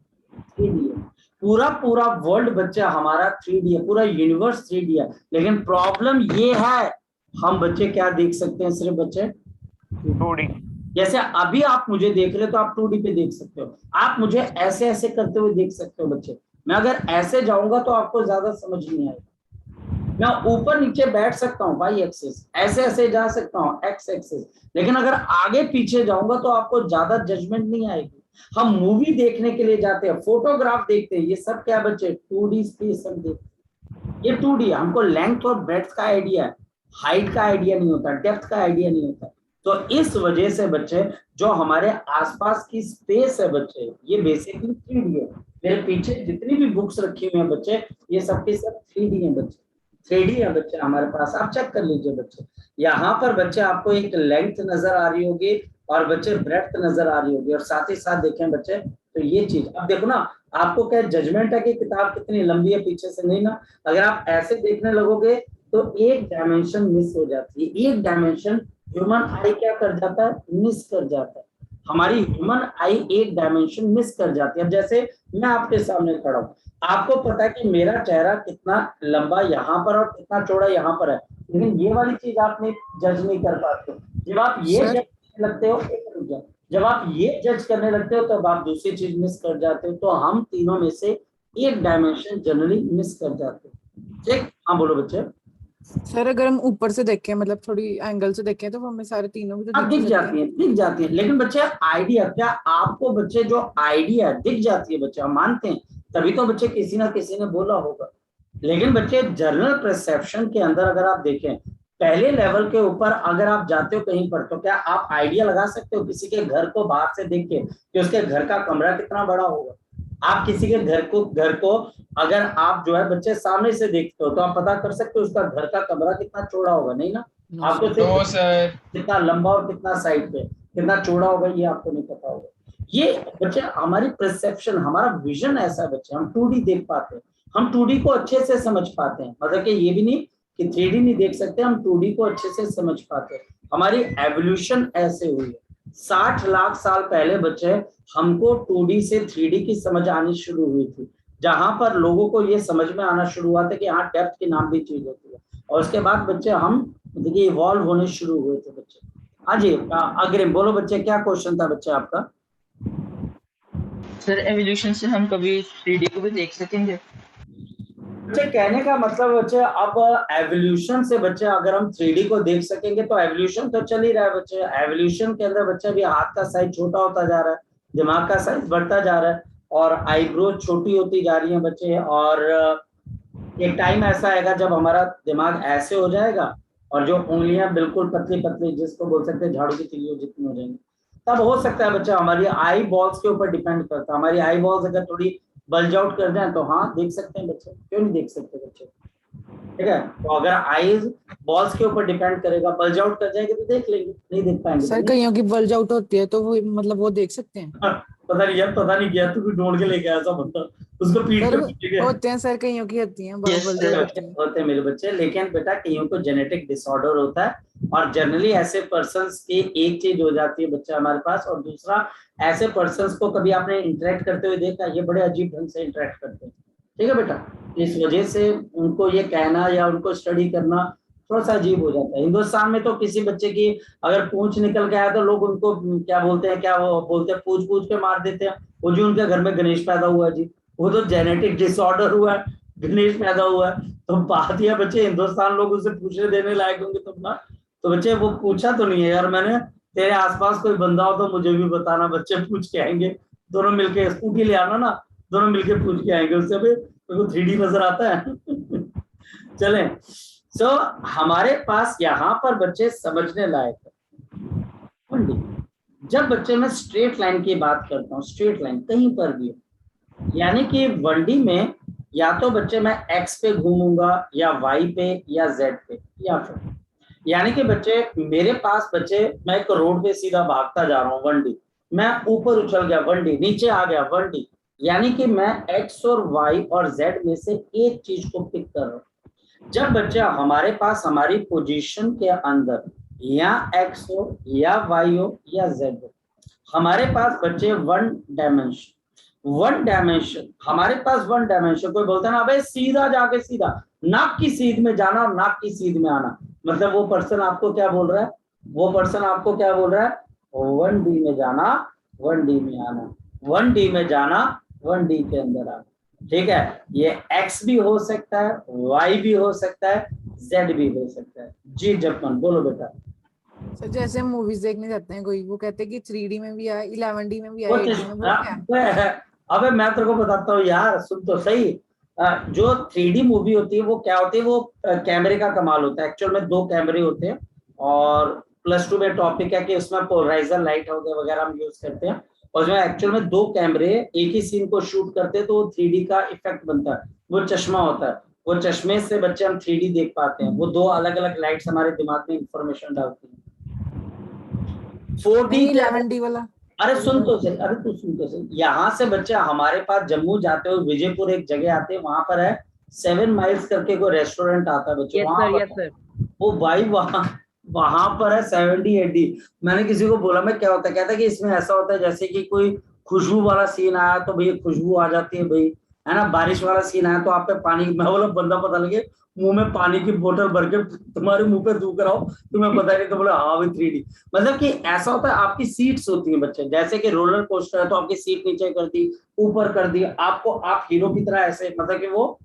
Speaker 1: 3D है पूरा वर्ल्ड बच्चे हमारा 3D है, पूरा यूनिवर्स 3D है। लेकिन प्रॉब्लम ये है हम बच्चे क्या देख सकते हैं, सिर्फ बच्चे
Speaker 7: 2D।
Speaker 1: जैसे अभी आप मुझे देख रहे हो तो आप 2D पे देख सकते हो, आप मुझे ऐसे ऐसे करते हुए देख सकते हो बच्चे। मैं अगर ऐसे जाऊंगा तो आपको ज्यादा समझ नहीं आएगा। मैं ऊपर नीचे बैठ सकता हूँ वाई एक्सिस, ऐसे ऐसे जा सकता हूँ एक्स एक्सिस, लेकिन अगर आगे पीछे जाऊंगा तो आपको ज्यादा जजमेंट नहीं आएगी। हम मूवी देखने के लिए जाते हैं, फोटोग्राफ देखते हैं, ये सब क्या बच्चे 2D स्पेस हम देखते हैं। ये 2D है, हमको लेंथ और ब्रेड्थ का आइडिया है, हाइट का आइडिया नहीं होता, डेप्थ का आइडिया नहीं होता। तो इस वजह से बच्चे जो हमारे आसपास की स्पेस है बच्चे ये बेसिकली 3D है। मेरे पीछे जितनी भी बुक्स रखी हुई हैं बच्चे ये सब के सब 3D है बच्चे, 3D है बच्चे हमारे पास। आप चेक कर लीजिए बच्चे, यहाँ पर बच्चे आपको एक लेंथ नजर आ रही होगी और बच्चे ब्रेड्थ नजर आ रही होगी, और साथ ही साथ देखें बच्चे तो ये चीज अब देखो ना, आपको क्या जजमेंट है कि किताब कितनी लंबी है पीछे से, नहीं ना। अगर आप ऐसे देखने लगोगे तो एक डायमेंशन मिस हो जाती है, एक डायमेंशन ह्यूमन आई क्या कर जाता है, मिस कर जाता है। हमारी ह्यूमन आई एक डायमेंशन मिस कर जाती है। अब जैसे मैं आपके सामने खड़ा हूँ, आपको पता है कि मेरा चेहरा कितना लंबा यहाँ पर और कितना चौड़ा यहाँ पर है, लेकिन ये वाली चीज आप नहीं जज नहीं कर पाते। जब आप ये
Speaker 2: सर?
Speaker 1: जज करने लगते हो, जब आप ये जज करने लगते हो तब आप दूसरी चीज मिस कर जाते हो। तो हम तीनों में से एक डायमेंशन जनरली मिस कर जाते हैं। ठीक, हाँ बोलो बच्चे।
Speaker 2: सर अगर हम ऊपर से देखें मतलब थोड़ी एंगल से देखें तो हमें सारे तीनों भी तो
Speaker 1: हाँ दिख जाती है, दिख जाती है, लेकिन बच्चे आइडिया क्या आपको बच्चे जो आइडिया दिख जाती है बच्चे हम मानते हैं, तभी तो बच्चे किसी ना किसी ने बोला होगा। लेकिन बच्चे जनरल परसेप्शन के अंदर अगर आप देखें पहले लेवल के ऊपर अगर आप जाते हो कहीं पर तो क्या आप आइडिया लगा सकते हो किसी के घर को बाहर से देख के कि उसके घर का कमरा कितना बड़ा होगा। आप किसी के घर को अगर आप जो है बच्चे सामने से देखते हो तो आप पता कर सकते हो उसका घर का कमरा कितना चौड़ा होगा, नहीं ना। आपको
Speaker 5: नो सर,
Speaker 1: कितना लंबा और कितना साइड पे कितना चौड़ा होगा ये आपको नहीं पता होगा। ये बच्चे हमारी परसेप्शन, हमारा विजन ऐसा है बच्चे, हम 2D देख पाते हैं, हम 2D को अच्छे से समझ पाते हैं। मतलब कि ये भी नहीं कि 3D नहीं देख सकते, हम 2D को अच्छे से समझ पाते हैं। हमारी एवोल्यूशन ऐसे हुई है। 60 लाख साल पहले बच्चे हमको 2D से 3D की समझ आनी शुरू हुई थी, जहां पर लोगों को ये समझ में आना शुरू हुआ था कि हाँ डेप्थ के नाम भी चीज होती है। और उसके बाद बच्चे हम देखिए इवॉल्व होने शुरू हुए थे बच्चे। हाँ जी अग्रिम बोलो बच्चे, क्या क्वेश्चन था बच्चे आपका।
Speaker 6: सर एवोल्यूशन से हम कभी 3D को भी देख सकेंगे?
Speaker 1: बच्चे कहने का मतलब बच्चे अब एवोल्यूशन से बच्चे अगर हम 3D को देख सकेंगे तो एवोल्यूशन तो चल ही रहा है बच्चे। एवोल्यूशन के अंदर बच्चे भी हाथ का साइज छोटा होता जा रहा है, दिमाग का साइज बढ़ता जा रहा है और आईब्रो छोटी होती जा रही है बच्चे। और एक टाइम ऐसा आएगा जब हमारा दिमाग ऐसे हो जाएगा और जो उंगलियां बिल्कुल पतली पतली, जिसको बोल सकते हैं झाड़ू की तिल्लियों जितनी हो जाएंगी, तब हो सकता है बच्चा हमारी आई बॉल्स के ऊपर डिपेंड करता है। हमारी आई बॉल्स अगर थोड़ी बल्ज आउट कर जाए तो हाँ देख सकते हैं बच्चे, क्यों नहीं देख सकते बच्चे, ठीक है। तो अगर आईज बॉल्स के ऊपर डिपेंड करेगा, बल्ज आउट कर जाएंगे तो देख लेंगे, नहीं देख पाएंगे
Speaker 2: सर कईयों की बल्ज आउट होती है तो वो मतलब वो देख सकते हैं।
Speaker 1: पता नहीं यार, पता नहीं गया, तू भी ढूंढ के लेके आया ऐसा बंदा, उसको पीठ
Speaker 2: सर
Speaker 1: पे पीट गया।
Speaker 2: होते हैं सर, कईयों की होती हैं
Speaker 6: Yes,
Speaker 2: बल्ज
Speaker 6: sir.
Speaker 2: आउट होती है।
Speaker 1: होते हैं मेरे बच्चे, लेकिन बेटा कईयों को जेनेटिक डिसऑर्डर होता है और जनरली ऐसे पर्सन्स की एक चीज हो जाती है बच्चा हमारे पास, और दूसरा ऐसे पर्सन्स को कभी आपने इंटरेक्ट करते हुए देखा, ये बड़े अजीब ढंग से इंटरेक्ट करते हैं, ठीक है बेटा। इस वजह से उनको ये कहना या उनको स्टडी करना थोड़ा सा अजीब हो जाता है। हिंदुस्तान में तो किसी बच्चे की अगर पूंछ निकल के आया तो लोग उनको क्या बोलते हैं, क्या वो बोलते हैं, पूंछ पूंछ के मार देते हैं। वो जो उनके घर में गणेश पैदा हुआ है जी, वो तो जेनेटिक डिसऑर्डर हुआ है, गणेश पैदा हुआ है। तो बात यह बच्चे, हिंदुस्तान लोग उसे पूछने देने लायक होंगे तो ना, तो बच्चे वो पूछा तो नहीं है यार मैंने। तेरे आसपास कोई बंदा हो तो मुझे भी बताना, बच्चे पूछ के आएंगे, दोनों मिलके स्कूटी ले आना ना, दोनों मिलके पूछ के आएंगे उससे भी, तो 3D नजर आता है। चलें, सो हमारे पास यहाँ पर बच्चे समझने लायक है। जब बच्चे मैं स्ट्रेट लाइन की बात करता हूँ, स्ट्रेट लाइन कहीं पर भी, यानी कि 1D में या तो बच्चे मैं x पे घूमूंगा या y पे या z पे, या फिर यानी कि बच्चे मेरे पास बच्चे मैं एक रोड पे सीधा भागता जा रहा हूँ 1D, मैं ऊपर उछल गया 1D, नीचे आ गया 1D, यानी कि मैं x और y और z में से एक चीज को पिक कर रहा हूँ। जब बच्चा हमारे पास हमारी पोजीशन के अंदर या x हो या y हो या z हो, हमारे पास बच्चे वन डायमेंशन हमारे पास वन डायमेंशन। कोई बोलता है ना भाई सीधा जाके सीधा नाक की सीध में जाना और नाक की सीध में आना, मतलब वो पर्सन आपको क्या बोल रहा है, वो पर्सन आपको क्या बोल रहा है, 1D में जाना 1D में आना, 1D में जाना 1D के अंदर आना, ठीक है। ये x भी हो सकता है, y भी हो सकता है, z भी हो सकता है। जी जपमन बोलो बेटा।
Speaker 2: सर जैसे मूवीज देखने जाते हैं कोई, वो कहते हैं कि 3D में भी आए, 11D में भी
Speaker 1: वो
Speaker 2: आए, 8D में, वो क्या है?
Speaker 1: अबे मैं तेरे को बताता हूँ यार, सुन तो सही। जो 3D मूवी होती है वो क्या होती है, वो कैमरे का कमाल होता है। एक्चुअल में 2 कैमरे होते हैं और +2 में टॉपिक है कि उसमें पोलराइजर लाइट वगैरह हम यूज करते हैं, और उसमें एक्चुअल में 2 कैमरे एक ही सीन को शूट करते हैं तो 3D का इफेक्ट बनता है। वो चश्मा होता है, वो चश्मे से बच्चे हम 3D देख पाते हैं। वो 2 अलग अलग लाइट्स हमारे दिमाग में इंफॉर्मेशन डालती हैं। 4D
Speaker 2: 11D वाला।
Speaker 1: अरे सुन तो सही, अरे तू सुन तो सही। यहाँ से बच्चे हमारे पास जम्मू जाते हुए विजयपुर एक जगह आते हैं, वहां पर है 7 माइल्स करके कोई रेस्टोरेंट आता है बच्चे, वो भाई वहां पर है 70 80। मैंने किसी को बोला मैं क्या होता है, कहता है कि इसमें ऐसा होता है जैसे कि कोई खुशबू वाला सीन आया तो भैया खुशबू आ जाती है भाई, है ना, बारिश वाला सीन आया तो आप पे पानी, मैं बोला बंदा पता लगे मुंह में पानी की बोतल भर के तुम्हारे मुंह पे थूक रहा हो तुम्हें पता नहीं, तो बोला हाँ भाई 3D। मतलब कि ऐसा होता है, आपकी सीट्स होती हैं बच्चे, जैसे कि रोलर कोस्टर है तो आपकी सीट नीचे कर दी ऊपर कर दी, आपको आप हीरो की तरह ऐसे, मतलब कि वो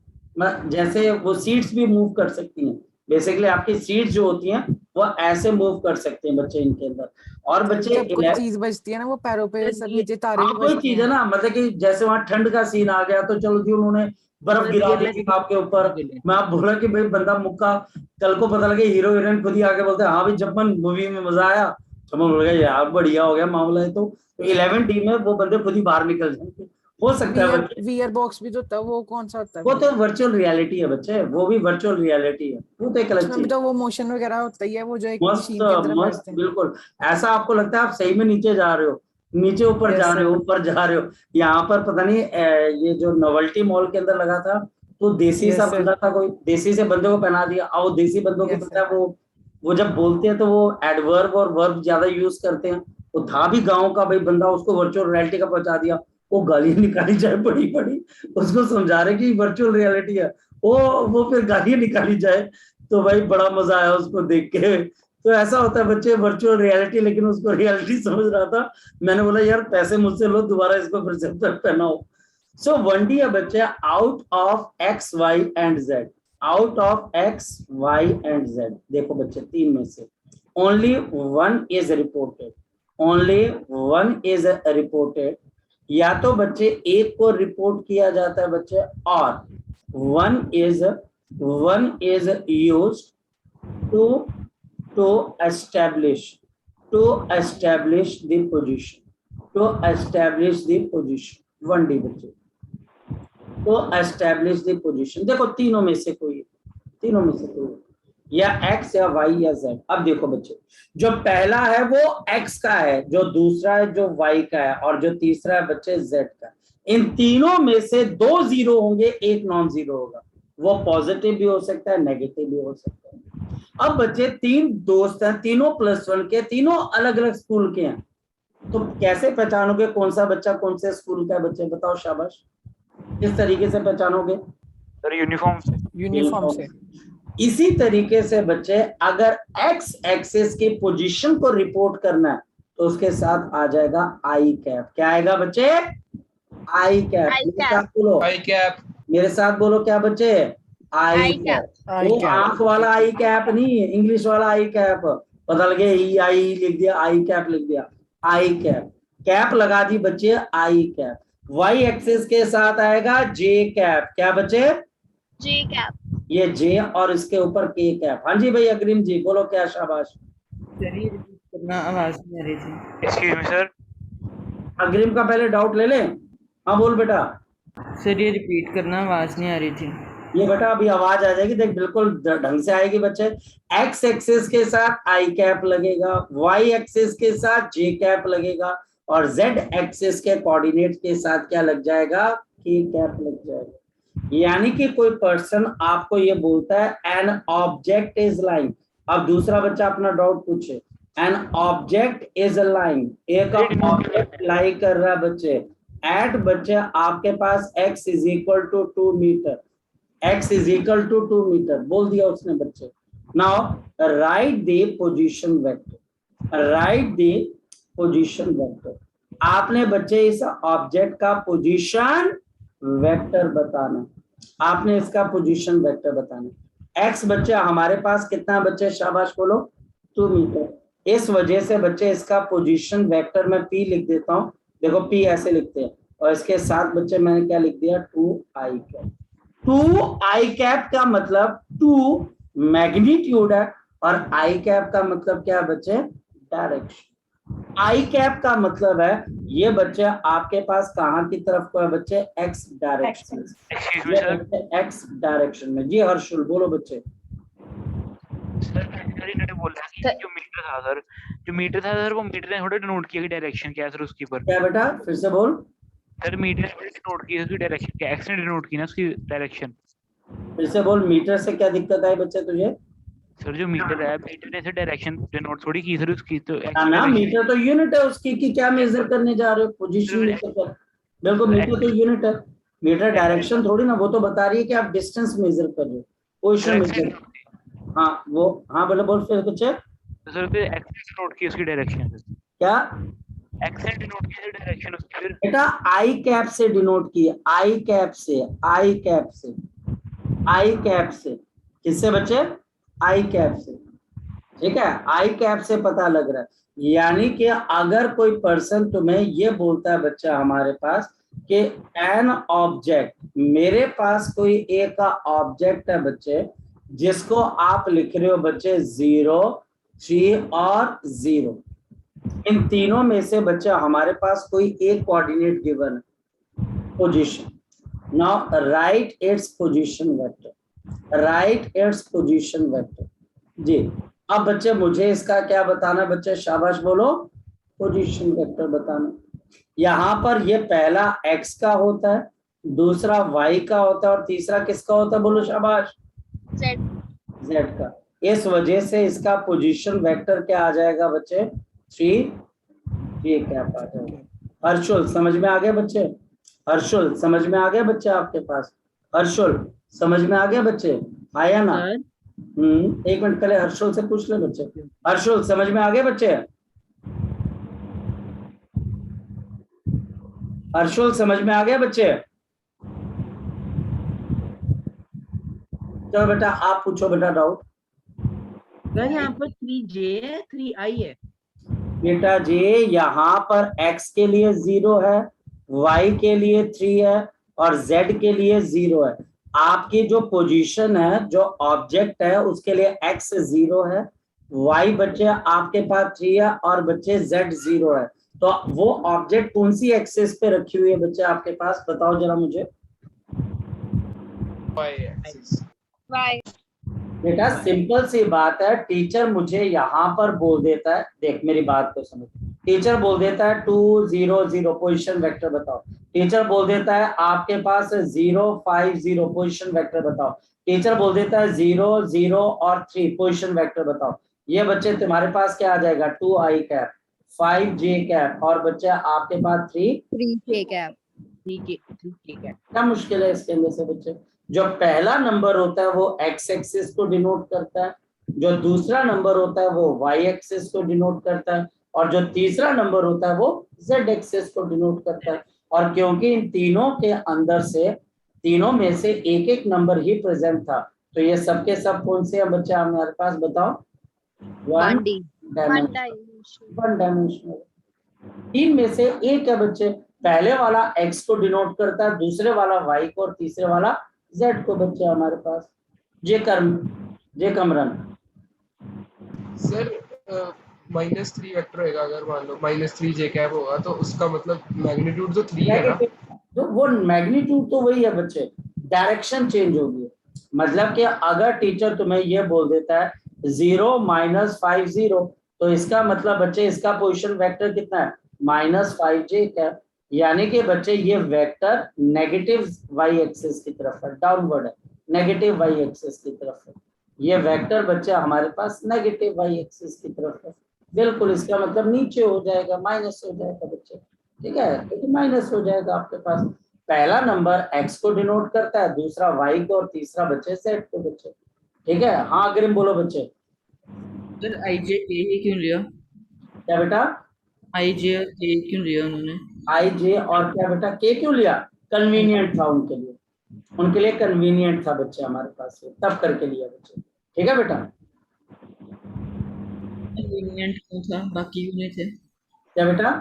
Speaker 1: जैसे वो सीट्स भी मूव कर सकती हैं। बेसिकली आपकी सीट्स जो होती हैं वो ऐसे मूव कर सकते हैं बच्चे इनके अंदर। और बच्चे
Speaker 2: जब कोई चीज बजती है ना वो पैरों पे सब नीचे तारे भी
Speaker 1: कोई
Speaker 2: बजते
Speaker 1: चीज है
Speaker 2: हैं।
Speaker 1: ना, मतलब कि जैसे वहां ठंड का सीन आ गया तो चलो जी उन्होंने बर्फ गिरा दी थी आपके ऊपर, मैं आप बोला कि भाई बंदा मुक्का, कल को पता लगे हीरो हीरोइन खुद ही आके बोलते हैं हाँ भाई जब मूवी में मजा आया, तो मैं बोल गया यार बढ़िया हो गया मामला है। तो 11D में वो बंदे खुद ही बाहर निकल जाएंगे, हो सकता है बच्चे।
Speaker 2: VR बॉक्स भी तो होता है, वो कौन सा होता है?
Speaker 1: वो तो वर्चुअल रियलिटी है बच्चे, वो भी वर्चुअल रियलिटी है, वो तो एक अलग
Speaker 2: उसमें भी
Speaker 1: चीज।
Speaker 2: तो वो मोशन वगैरह होता ही है, वो जो एक
Speaker 1: मस्त
Speaker 2: मशीन के अंदर
Speaker 1: मस्त
Speaker 2: बैठते हैं।
Speaker 1: बिल्कुल ऐसा आपको लगता है आप सही में नीचे जा रहे हो, नीचे ऊपर जा रहे हो, ऊपर जा रहे हो। यहाँ पर पता नहीं ये जो नोवेल्टी मॉल के अंदर लगा था तो देसी सा बंदा था, कोई देसी से बंदे को पहना दिया, और वो देसी बंदों की पता है वो जब बोलते हैं तो वो एडवर्ब और वर्ब ज्यादा यूज करते हैं। वो था भी गाँव का भाई बंदा, उसको वर्चुअल रियलिटी का पहुंचा दिया, वो गालियां निकाली जाए बड़ी बड़ी, उसको समझा रहे कि वर्चुअल रियलिटी है, वो फिर गालियां निकाली जाए, तो भाई बड़ा मजा आया उसको देख के। तो ऐसा होता है बच्चे, वर्चुअल रियलिटी, लेकिन उसको रियलिटी समझ रहा था। मैंने बोला यार पैसे मुझसे लो, दोबारा इसको फिर से पहनाओ। सो 1D है बच्चे, out of x y and z, out of x y and z, देखो बच्चे तीन में से only one is reported, only one is reported. या तो बच्चे एक को रिपोर्ट किया जाता है बच्चे, और one is used to establish the position, 1D बच्चे, तो एस्टैब्लिश द पोजीशन। देखो तीनों में से कोई, या x या y या z। अब देखो बच्चे, जो पहला है वो x का है, जो दूसरा है जो y का है, और जो तीसरा है बच्चे z का। इन तीनों में से दो जीरो होंगे, एक नॉन जीरो होगा। वो पॉजिटिव भी हो सकता है, नेगेटिव भी हो सकता है। अब बच्चे तीन दोस्त हैं, तीनों +1 के, तीनों अलग अलग स्कूल के हैं, तो कैसे पहचानोगे कौन सा बच्चा कौन से स्कूल का है बच्चे, बताओ शाबाश, किस तरीके से पहचानोगे?
Speaker 7: सर
Speaker 2: यूनिफॉर्म से।
Speaker 1: इसी तरीके से बच्चे अगर x एक्सिस की पोजीशन को रिपोर्ट करना है तो उसके साथ आ जाएगा आई कैप। क्या आएगा बच्चे? आई कैप। मेरे साथ बोलो,
Speaker 5: आई कैप।
Speaker 1: मेरे साथ बोलो क्या बच्चे? आई कैप। वो आंख वाला आई कैप नहीं, इंग्लिश वाला आई कैप, बदल गए ई आई लिख दिया, आई कैप लिख दिया, आई कैप। कैप लगा दी बच्चे, आई कैप। वाई एक्सिस के साथ आएगा जे कैप। क्या बच्चे?
Speaker 3: जे कैप।
Speaker 1: ये जे और इसके ऊपर के कैप। हाँ जी भाई अग्रिम जी बोलो क्या? शाबाश।
Speaker 6: सर ये रिपीट करना, आवाज नहीं आ रही थी।
Speaker 7: एक्सक्यूज मी सर,
Speaker 1: अग्रिम का पहले डाउट ले लें। हाँ बोल बेटा।
Speaker 6: सर ये रिपीट करना, आवाज नहीं आ रही थी।
Speaker 1: ये बेटा अभी आवाज आ जाएगी, देख बिल्कुल ढंग से आएगी बच्चे। एक्स एक्सिस के साथ आई कैप लगेगा, वाई एक्सिस के साथ जे कैप लगेगा, और जेड एक्सिस के कोऑर्डिनेट के साथ क्या लग जाएगा? के कैप लग जाएगा। यानी कि कोई पर्सन आपको ये बोलता है एन ऑब्जेक्ट इज लाइंग। अब दूसरा बच्चा अपना डाउट पूछे। एन ऑब्जेक्ट इज लाइंग, एक ऑब्जेक्ट लाई कर रहा है बच्चे एट, बच्चे आपके पास x इज इक्वल टू 2 मीटर, x इज इक्वल टू 2 मीटर बोल दिया उसने बच्चे। Now write the position vector, write the position vector. आपने बच्चे इस ऑब्जेक्ट का पोजीशन वेक्टर बताना, आपने इसका पोजीशन वेक्टर बताना। x बच्चे हमारे पास कितना बच्चे? शाबाश बोलो, 2 मीटर। इस वजह से बच्चे इसका पोजीशन वेक्टर मैं p लिख देता हूं। देखो p ऐसे लिखते हैं, और इसके साथ बच्चे मैंने क्या लिख दिया? 2i cap. 2i कैप का मतलब 2 मैग्नीट्यूड है, और i कैप का मतलब क्या बच्चे? डायरेक्शन। आई कैप का मतलब है ये बच्चे आपके पास कहाँ की तरफ को है बच्चे? X direction,
Speaker 7: excuse me sir.
Speaker 1: X direction में। जी हर्षुल बोलो बच्चे।
Speaker 7: सर इन्होंने बोला कि जो मीटर था सर, वो मीटर ने थोड़ा डिनोट किया कि डायरेक्शन क्या है सर उसके ऊपर।
Speaker 1: क्या बेटा फिर से बोल।
Speaker 7: सर मीटर ने डिनोट किया उसकी डायरेक्शन क्या? एक्स ने डिनोट की ना उसकी डायरेक्शन।
Speaker 1: फिर से बोल, मीटर से क्या दिक्कत आई बच्चे तुझे?
Speaker 7: सर जो मीटर है, मीटर ने सर डायरेक्शन डिनोट थोड़ी की सर उसकी, तो
Speaker 1: ना ना, मीटर तो यूनिट है उसकी, की क्या मेजर करने जा रहे हो? पोजीशन मीटर कर। बिल्कुल मीटर तो यूनिट है, मीटर डायरेक्शन थोड़ी ना। वो तो बता रही है कि आप डिस्टेंस मेजर कर रहे हो, पोजीशन मेजर। हाँ वो, हाँ बोलो बोल फिर बच्चे।
Speaker 7: सर पे एक्स ने डिनोट की उसकी डायरेक्शन।
Speaker 1: क्या
Speaker 7: एक्स ने डिनोट की सर डायरेक्शन उसकी, फिर
Speaker 1: बेटा आई कैप से डिनोट किया, आई कैप से, आई कैप से, आई कैप से। किससे बच्चे? आई कैप से। ठीक है, आई कैप से पता लग रहा है। यानी कि अगर कोई पर्सन तुम्हें ये बोलता है बच्चा हमारे पास कि एन ऑब्जेक्ट, मेरे पास कोई एक ऑब्जेक्ट है बच्चे जिसको आप लिख रहे हो बच्चे 0, 3 और 0, इन तीनों में से बच्चा हमारे पास कोई एक कोऑर्डिनेट गिवन है, position. Now right it's position vector, right it's position vector. जी अब बच्चे मुझे इसका क्या बताना बच्चे? शाबाश बोलो, पोजीशन वेक्टर बताना। यहाँ पर ये पहला x का होता है, दूसरा y का होता है, और तीसरा किसका होता है? बोलो शाबाश। z का। इस वजह से इसका पोजीशन वेक्टर क्या आ जाएगा बच्चे? 3 कैप आ जाएगा। हर्षुल समझ में आ गया बच्चे? हर्षुल समझ में आ गया बच्चे आपके पास? हर्षुल समझ में आ गया बच्चे? आया ना? एक मिनट पहले हर्षुल से पूछ ले बच्चे। हर्षुल समझ में आ गए बच्चे? हर्षुल समझ में आ गया बच्चे? चलो बेटा आप पूछो बेटा डाउट।
Speaker 6: सर यहाँ पर 3j है 3i है।
Speaker 1: बेटा जी यहाँ पर x के लिए 0 है, y के लिए 3 है और z के लिए 0 है। आपकी जो पोजीशन है, जो ऑब्जेक्ट है, उसके लिए x 0 है, y बच्चे आपके पास 3 है और बच्चे z 0 है। तो वो ऑब्जेक्ट कौन सी एक्सिस पे रखी हुई है बच्चे आपके पास, बताओ जरा मुझे।
Speaker 5: y axis।
Speaker 3: y
Speaker 1: बेटा सिंपल सी बात है, टीचर मुझे यहाँ पर बोल देता है, देख मेरी बात को समझ, टीचर बोल देता है 2 0 0 पोजीशन वेक्टर बताओ, टीचर बोल देता है आपके पास 0 5 0 पोजीशन वेक्टर बताओ, टीचर बोल देता है 0 0 और 3 पोजीशन वेक्टर बताओ। ये बच्चे तुम्हारे पास क्या आ जाएगा, 2i कैप 5j कैप और बच्चे आपके पास
Speaker 3: 3k cap
Speaker 6: ठीक है।
Speaker 1: क्या मुश्किल है इसके अंदर से बच्चे। जो पहला नंबर होता है वो x एक्सिस को डिनोट करता है, जो दूसरा नंबर होता है वो y एक्सिस को डिनोट करता है और जो तीसरा नंबर होता है वो z एक्सिस को डिनोट करता है। और क्योंकि इन तीनों के अंदर से, तीनों में से एक एक नंबर ही प्रेजेंट था, तो ये सबके सब कौन से हैं बच्चे हमारे पास, बताओ।
Speaker 3: 1D
Speaker 1: one dimensional. तीन में से एक है बच्चे, पहले वाला x को डिनोट करता है, दूसरे वाला y को और तीसरे वाला z को बच्चे हमारे पास। जे कमरन
Speaker 5: सर -3 वेक्टर होगा, अगर मान लो -3j कैप होगा तो उसका मतलब मैग्नीट्यूड तो 3 है ना।
Speaker 1: तो वो मैग्नीट्यूड तो वही है बच्चे, डायरेक्शन चेंज होगी। मतलब कि अगर टीचर तुम्हें ये बोल देता है 0 -5 0, तो इसका मतलब बच्चे इसका पोजीशन वेक्टर कितना है, -5j कैप, यानी कि बच्चे ये वेक्टर नेगेटिव y एक्सिस की तरफ है, डाउनवर्ड है, नेगेटिव y एक्सिस की तरफ है। ये वेक्टर बच्चे हमारे पास नेगेटिव y एक्सिस की तरफ है, बिल्कुल इसका मतलब नीचे हो जाएगा, माइनस हो जाएगा बच्चे, ठीक है, तो माइनस हो जाएगा आपके पास। पहला नंबर x को डिनोट करता है, दूसरा y को और तीसरा बच्चे z को बच्चे, ठीक है। हाँ अग्रिम बोलो बच्चे।
Speaker 6: सर ij k ही क्यों लिया?
Speaker 1: क्या बेटा,
Speaker 6: ij और k क्यों लिया उन्होंने?
Speaker 1: आई जे और क्या बेटा, के क्यों लिया, कन्वीनियंट था उनके लिए, उनके लिए कन्वीनियंट था बच्चे हमारे पास, तब करके लिया बच्चे, ठीक है बेटा।
Speaker 6: कन्वीनियंट क्यों था, बाकी क्यों नहीं थे?
Speaker 1: क्या बेटा,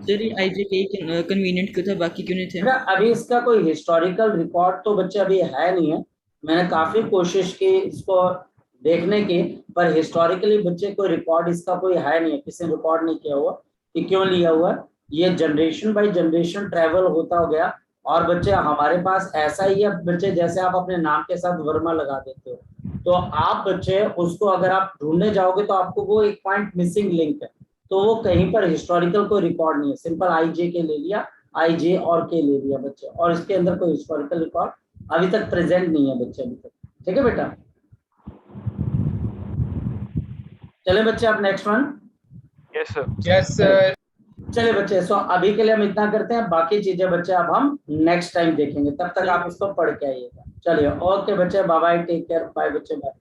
Speaker 6: सर ये ij k कन्वीनियंट क्यों था, बाकी क्यों नहीं थे?
Speaker 1: बेटा अभी इसका कोई हिस्टोरिकल रिकॉर्ड तो बच्चे अभी है नहीं है, मैंने काफी कोशिश की इसको देखने की, पर हिस्टोरिकली बच्चे कोई रिकॉर्ड इसका कोई है नहीं है, किसी ने रिकॉर्ड नहीं किया हुआ कि क्यों लिया हुआ। ये जनरेशन बाय जनरेशन ट्रेवल होता गया और बच्चे हमारे पास ऐसा ही है बच्चे, जैसे आप अपने नाम के साथ वर्मा लगा देते हो, तो आप बच्चे उसको अगर आप ढूंढने जाओगे तो आपको वो एक पॉइंट मिसिंग लिंक है, तो वो कहीं पर हिस्टोरिकल कोई रिकॉर्ड नहीं है, सिंपल आई जे के ले लिया, आई जे और के ले लिया बच्चे, और इसके अंदर कोई हिस्टोरिकल रिकॉर्ड अभी तक प्रेजेंट नहीं है बच्चे अभी तक, ठीक है बेटा। चले बच्चे आप नेक्स्ट वन।
Speaker 5: Yes sir.
Speaker 1: चले बच्चे, सो अभी के लिए हम इतना करते हैं, बाकी चीजें बच्चे अब हम नेक्स्ट टाइम देखेंगे, तब तक आप इसको पढ़ के आइएगा। चलिए ओके बच्चे, bye bye, take care, bye बच्चे, बाय।